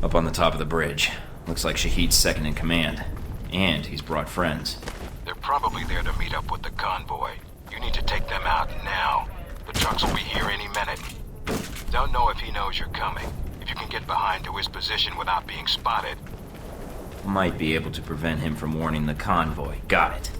Up on the top of the bridge. Looks like Shaheed's second in command. And he's brought friends. They're probably there to meet up with the convoy. You need to take them out now. The trucks will be here any minute. Don't know if he knows you're coming. If you can get behind to his position without being spotted. Might be able to prevent him from warning the convoy. Got it.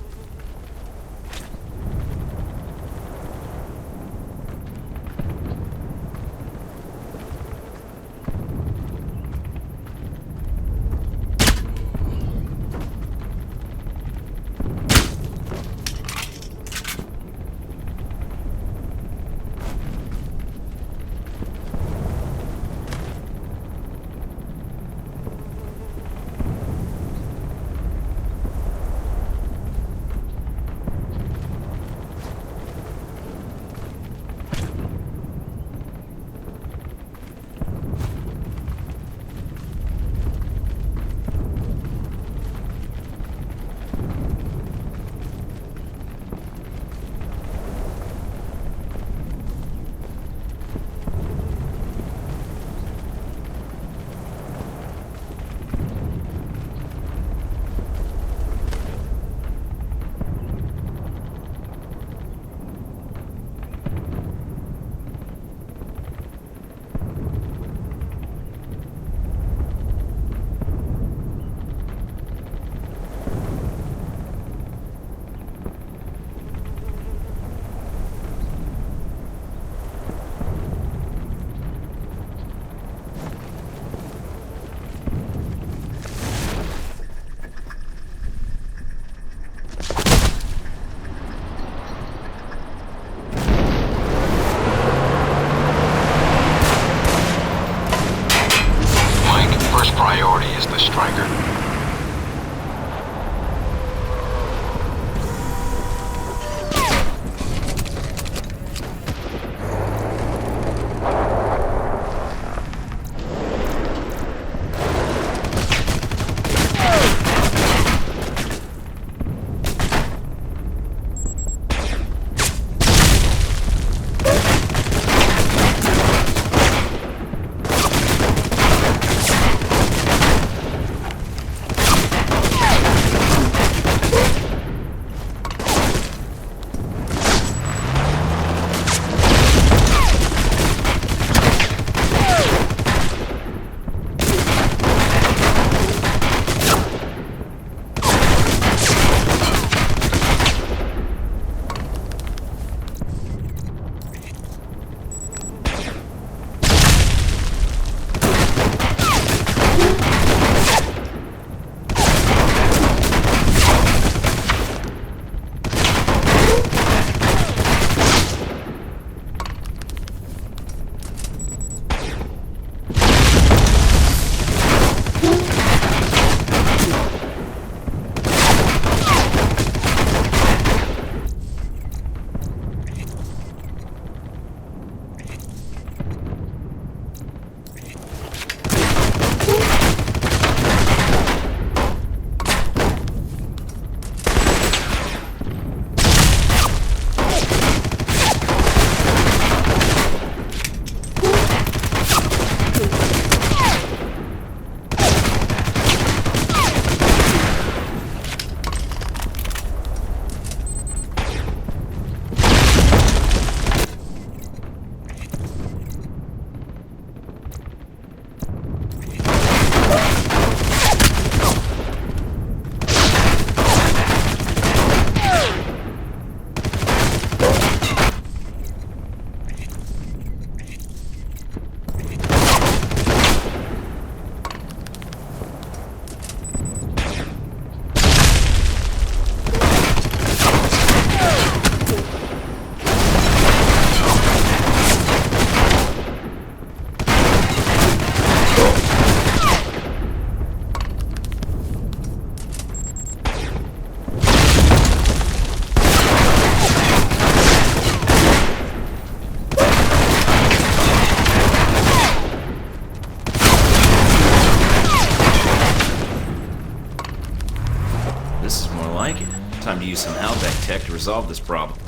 to use some Halbeck tech to resolve this problem.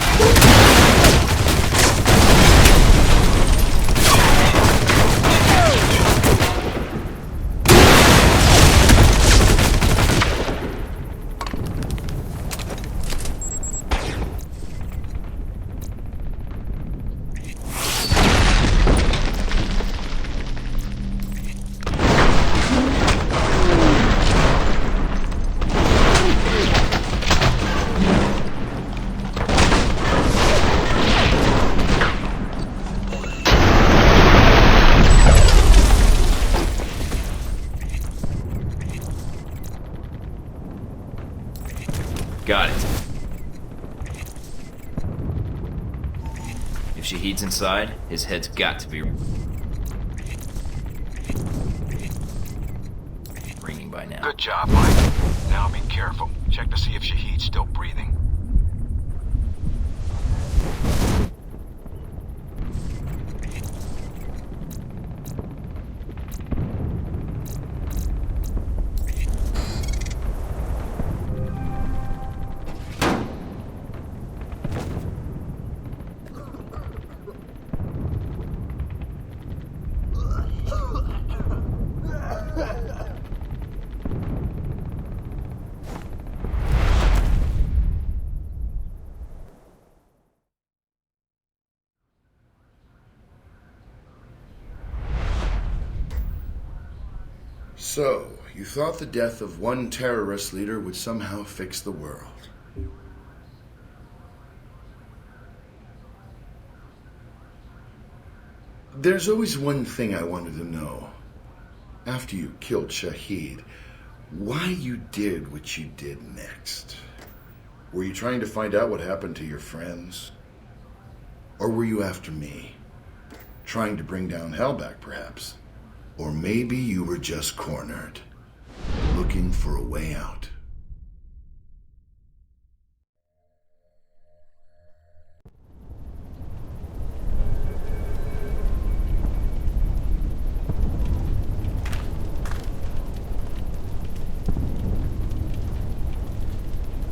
Got it. If Shaheed's inside, his head's got to be ringing by now. Good job, Mike. Now be careful. Check to see if Shaheed's still breathing. So, you thought the death of one terrorist leader would somehow fix the world. There's always one thing I wanted to know. After you killed Shaheed, why you did what you did next. Were you trying to find out what happened to your friends? Or were you after me? Trying to bring down Hellback, perhaps? Or maybe you were just cornered, looking for a way out.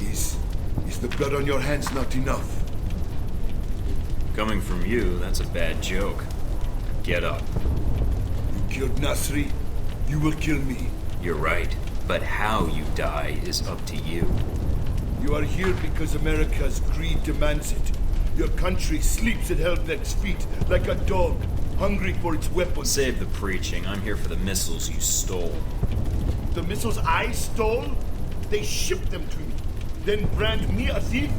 Is the blood on your hands not enough? Coming from you, that's a bad joke. Get up. Killed Nasri, you will kill me. You're right, but how you die is up to you. You are here because America's greed demands it. Your country sleeps at Hellbeck's feet like a dog, hungry for its weapons. Save the preaching. I'm here for the missiles you stole. The missiles I stole? They shipped them to me. Then brand me a thief?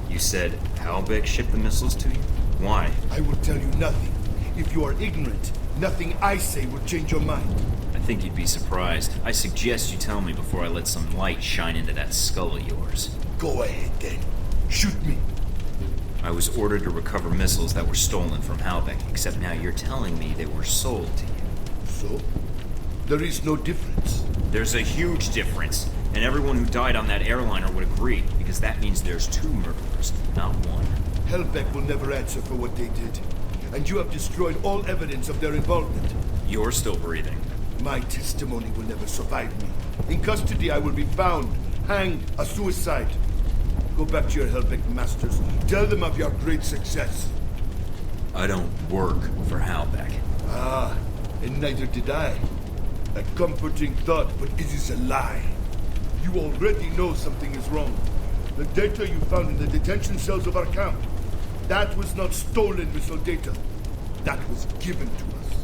You said Halbeck shipped the missiles to you? Why? I will tell you nothing. If you are ignorant, nothing I say will change your mind. I think you'd be surprised. I suggest you tell me before I let some light shine into that skull of yours. Go ahead, then. Shoot me. I was ordered to recover missiles that were stolen from Halbeck, except now you're telling me they were sold to you. So? There is no difference. There's a huge difference, and everyone who died on that airliner would agree, because that means there's two murderers, not one. Hellbeck will never answer for what they did. And you have destroyed all evidence of their involvement. You're still breathing. My testimony will never survive me. In custody, I will be found, hanged, a suicide. Go back to your Hellbeck masters. Tell them of your great success. I don't work for Halbeck. Ah, and neither did I. A comforting thought, but it is a lie. You already know something is wrong. The data you found in the detention cells of our camp, that was not stolen missile data. That was given to us.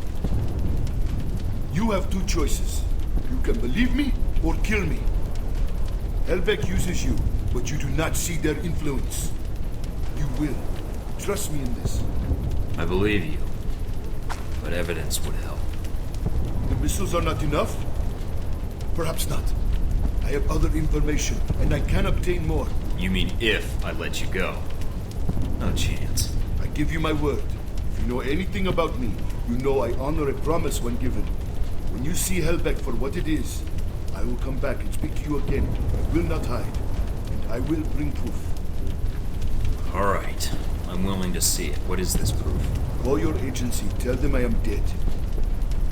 You have two choices. You can believe me or kill me. Hellbeck uses you, but you do not see their influence. You will. Trust me in this. I believe you, but evidence would help. The missiles are not enough? Perhaps not. I have other information, and I can obtain more. You mean if I let you go? No chance. I give you my word. If you know anything about me, you know I honor a promise when given. When you see Hellbeck for what it is, I will come back and speak to you again. I will not hide. And I will bring proof. All right. I'm willing to see it. What is this proof? Call your agency. Tell them I am dead.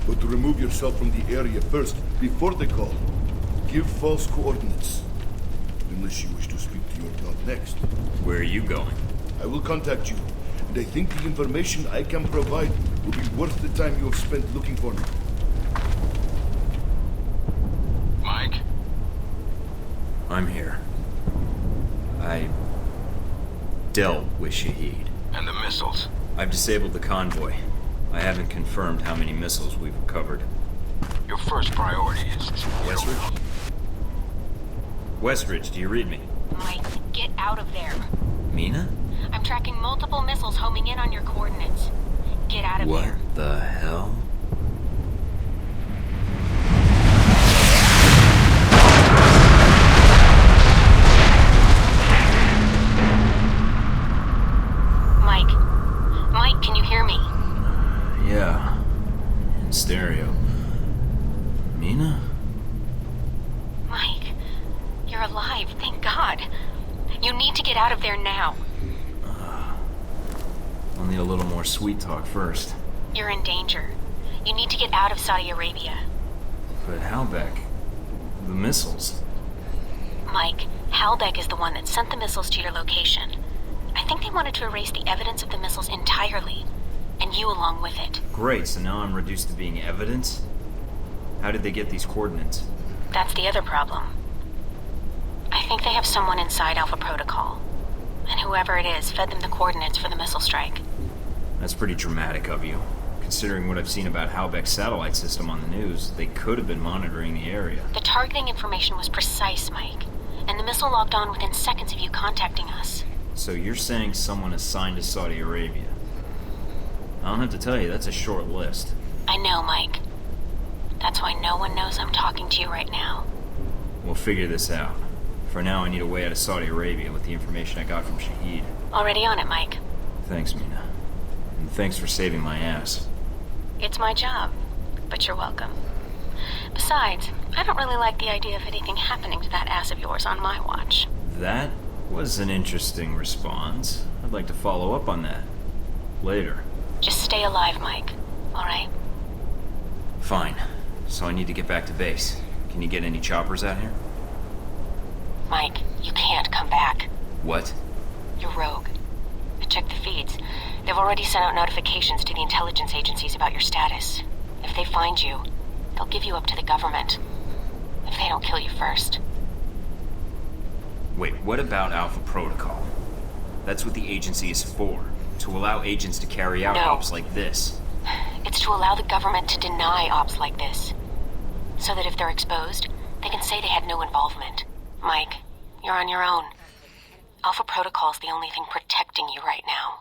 But to remove yourself from the area first, before the call. Give false coordinates. Unless you wish to speak to you're not next. Where are you going? I will contact you, and I think the information I can provide will be worth the time you have spent looking for me. Mike? I'm here. I dealt with Shaheed. And the missiles? I've disabled the convoy. I haven't confirmed how many missiles we've recovered. Your first priority is... Westridge? Westridge, do you read me? Mike, get out of there. Mina? I'm tracking multiple missiles homing in on your coordinates. Get out of there. What the hell? Mike, can you hear me? Yeah. In stereo. Mina? Mike, you're alive, thank God. You need to get out of there now. I'll need a little more sweet talk first. You're in danger. You need to get out of Saudi Arabia. But Halbeck... the missiles... Mike, Halbeck is the one that sent the missiles to your location. I think they wanted to erase the evidence of the missiles entirely, and you along with it. Great, so now I'm reduced to being evidence? How did they get these coordinates? That's the other problem. I think they have someone inside Alpha Protocol, and whoever it is fed them the coordinates for the missile strike. That's pretty dramatic of you. Considering what I've seen about Halbeck's satellite system on the news, they could have been monitoring the area. The targeting information was precise, Mike, and the missile logged on within seconds of you contacting us. So you're saying someone assigned to Saudi Arabia? I don't have to tell you, that's a short list. I know, Mike. That's why no one knows I'm talking to you right now. We'll figure this out. For now, I need a way out of Saudi Arabia with the information I got from Shaheed. Already on it, Mike. Thanks, Mina. And thanks for saving my ass. It's my job, but you're welcome. Besides, I don't really like the idea of anything happening to that ass of yours on my watch. That was an interesting response. I'd like to follow up on that. Later. Just stay alive, Mike. All right? Fine. So I need to get back to base. Can you get any choppers out here? Mike, you can't come back. What? You're rogue. I checked the feeds. They've already sent out notifications to the intelligence agencies about your status. If they find you, they'll give you up to the government. If they don't kill you first. Wait, what about Alpha Protocol? That's what the agency is for. To allow agents to carry out ops like this. It's to allow the government to deny ops like this. So that if they're exposed, they can say they had no involvement. Mike, you're on your own. Alpha Protocol's the only thing protecting you right now.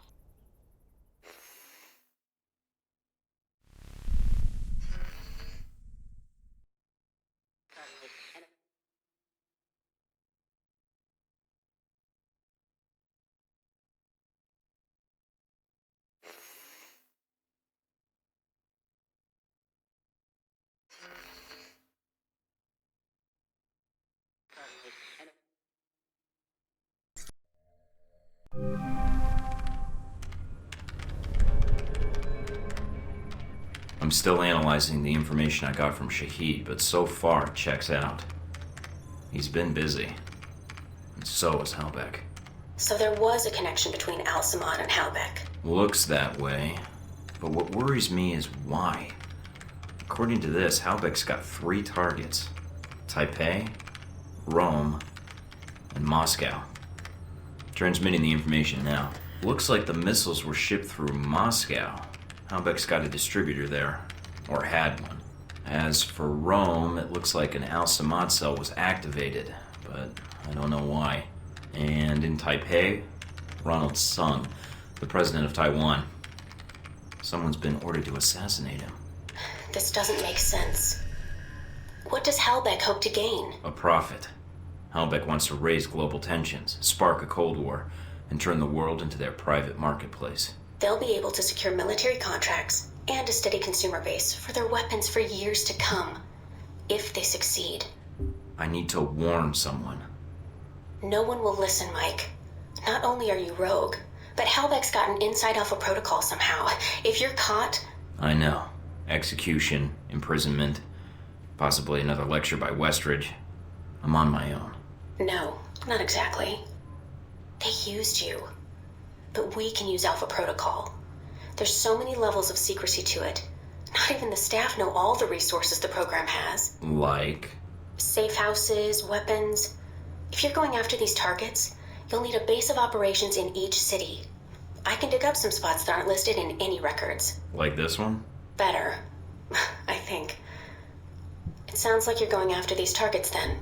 I'm still analyzing the information I got from Shaheed, but so far it checks out. He's been busy. And so is Halbeck. So there was a connection between Al-Samad and Halbeck. Looks that way. But what worries me is why. According to this, Halbeck's got 3 targets. Taipei, Rome, and Moscow. Transmitting the information now. Looks like the missiles were shipped through Moscow. Halbeck's got a distributor there, or had one. As for Rome, it looks like an Al-Samad cell was activated, but I don't know why. And in Taipei, Ronald Sung, the president of Taiwan. Someone's been ordered to assassinate him. This doesn't make sense. What does Halbeck hope to gain? A profit. Halbeck wants to raise global tensions, spark a Cold War, and turn the world into their private marketplace. They'll be able to secure military contracts and a steady consumer base for their weapons for years to come, if they succeed. I need to warn someone. No one will listen, Mike. Not only are you rogue, but Halbeck's got an inside Alpha Protocol somehow. If you're caught... I know. Execution, imprisonment, possibly another lecture by Westridge. I'm on my own. No, not exactly. They used you. But we can use Alpha Protocol. There's so many levels of secrecy to it. Not even the staff know all the resources the program has. Like? Safe houses, weapons. If you're going after these targets, you'll need a base of operations in each city. I can dig up some spots that aren't listed in any records. Like this one? Better. I think. It sounds like you're going after these targets then.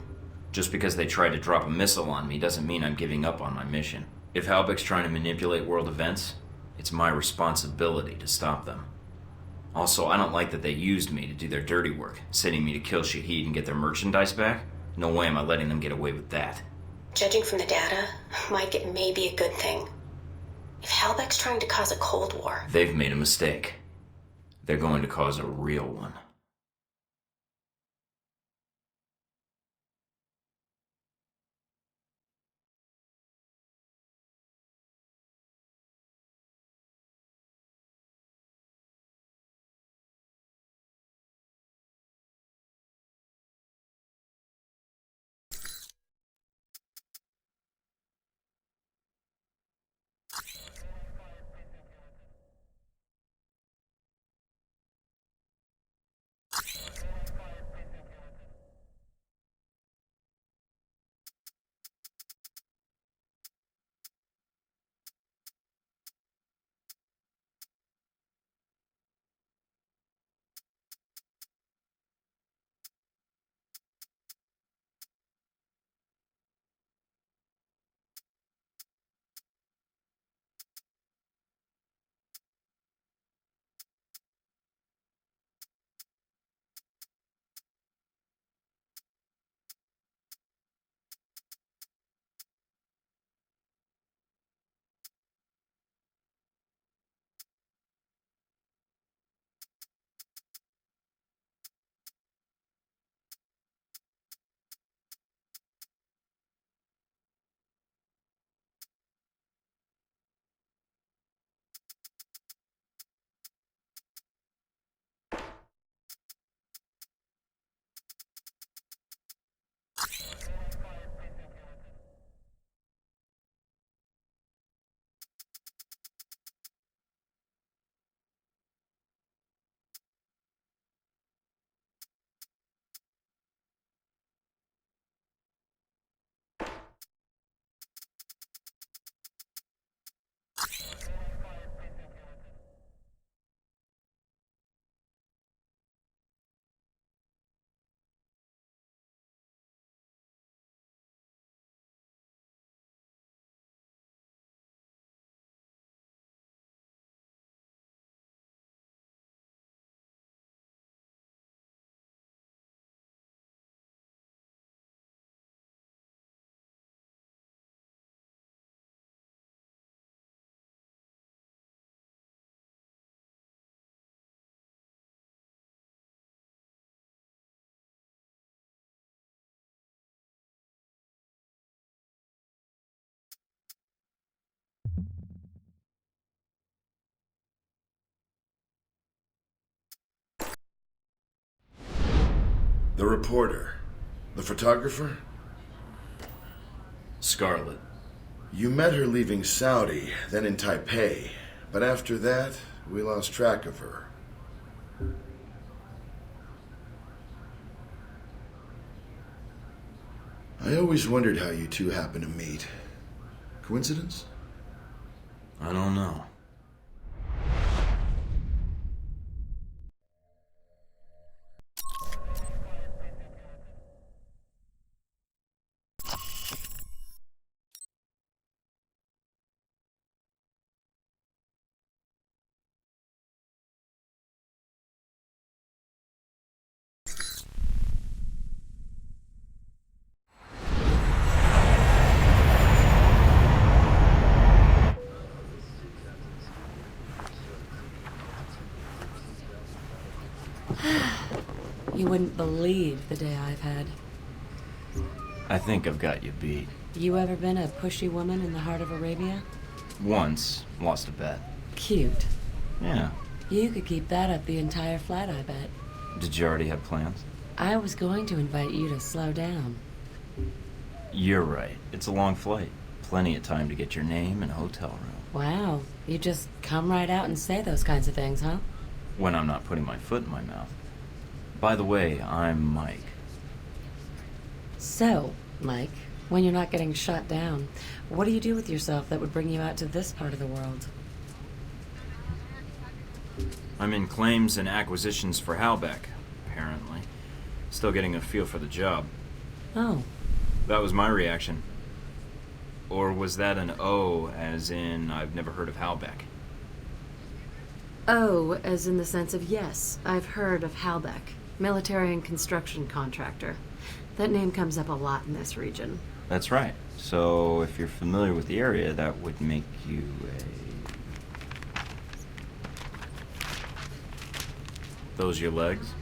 Just because they tried to drop a missile on me doesn't mean I'm giving up on my mission. If Halbeck's trying to manipulate world events, it's my responsibility to stop them. Also, I don't like that they used me to do their dirty work, sending me to kill Shaheed and get their merchandise back. No way am I letting them get away with that. Judging from the data, Mike, it may be a good thing. If Halbeck's trying to cause a Cold War... They've made a mistake. They're going to cause a real one. The reporter. The photographer? Scarlet. You met her leaving Saudi, then in Taipei. But after that, we lost track of her. I always wondered how you two happened to meet. Coincidence? I don't know. You wouldn't believe the day I've had. I think I've got you beat. You ever been a pushy woman in the heart of Arabia? Once. Lost a bet. Cute. Yeah. You could keep that up the entire flight, I bet. Did you already have plans? I was going to invite you to slow down. You're right. It's a long flight. plenty of time to get your name and hotel room. Wow, you just come right out and say those kinds of things, huh? When I'm not putting my foot in my mouth. By the way, I'm Mike. So, Mike, when you're not getting shot down, what do you do with yourself that would bring you out to this part of the world? I'm in claims and acquisitions for Halbeck, apparently. Still getting a feel for the job. Oh. That was my reaction. Or was that an O, as in I've never heard of Halbeck? Oh, as in the sense of yes, I've heard of Halbeck, military and construction contractor. That name comes up a lot in this region. That's right. So if you're familiar with the area, that would make you a... Those your legs?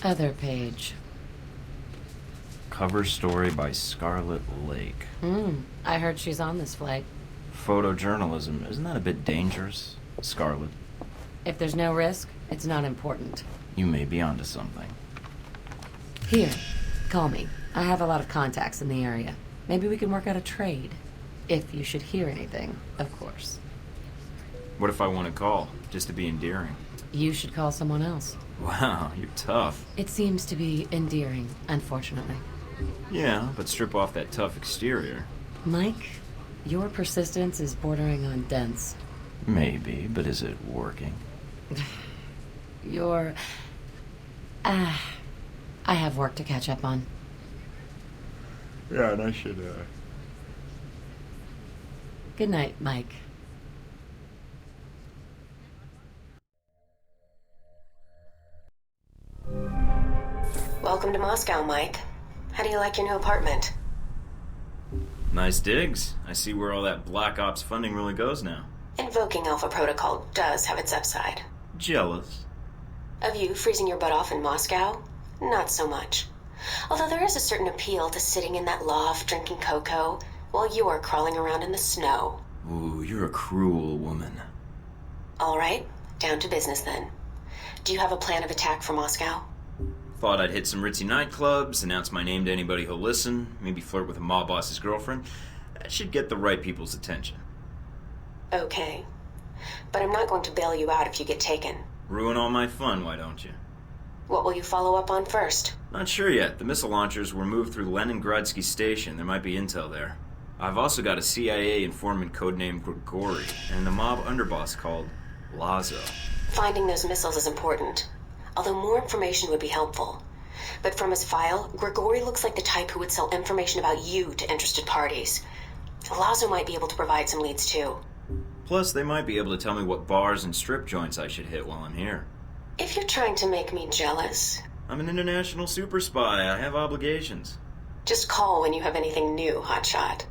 Other page. Cover story by Scarlet Lake. I heard she's on this flight. Photojournalism, isn't that a bit dangerous, Scarlet? If there's no risk, it's not important. You may be onto something. Here, call me. I have a lot of contacts in the area. Maybe we can work out a trade. If you should hear anything, of course. What if I want to call, just to be endearing? You should call someone else. Wow, you're tough. It seems to be endearing, unfortunately. Yeah, but strip off that tough exterior. Mike, your persistence is bordering on dense. Maybe, but is it working? You're... I have work to catch up on. Yeah, and I should, Good night, Mike. Welcome to Moscow, Mike. How do you like your new apartment? Nice digs. I see where all that Black Ops funding really goes now. Invoking Alpha Protocol does have its upside. Jealous. Of you freezing your butt off in Moscow? Not so much. Although there is a certain appeal to sitting in that loft drinking cocoa while you are crawling around in the snow. Ooh, you're a cruel woman. All right, down to business then. Do you have a plan of attack for Moscow? Thought I'd hit some ritzy nightclubs, announce my name to anybody who'll listen, maybe flirt with a mob boss's girlfriend. That should get the right people's attention. Okay. But I'm not going to bail you out if you get taken. Ruin all my fun, why don't you? What will you follow up on first? Not sure yet. The missile launchers were moved through Leningradsky Station. There might be intel there. I've also got a CIA informant codenamed Grigori, and a mob underboss called Lazo. Finding those missiles is important. Although more information would be helpful. But from his file, Grigori looks like the type who would sell information about you to interested parties. Lazo might be able to provide some leads too. Plus, they might be able to tell me what bars and strip joints I should hit while I'm here. If you're trying to make me jealous... I'm an international super spy. I have obligations. Just call when you have anything new, hotshot.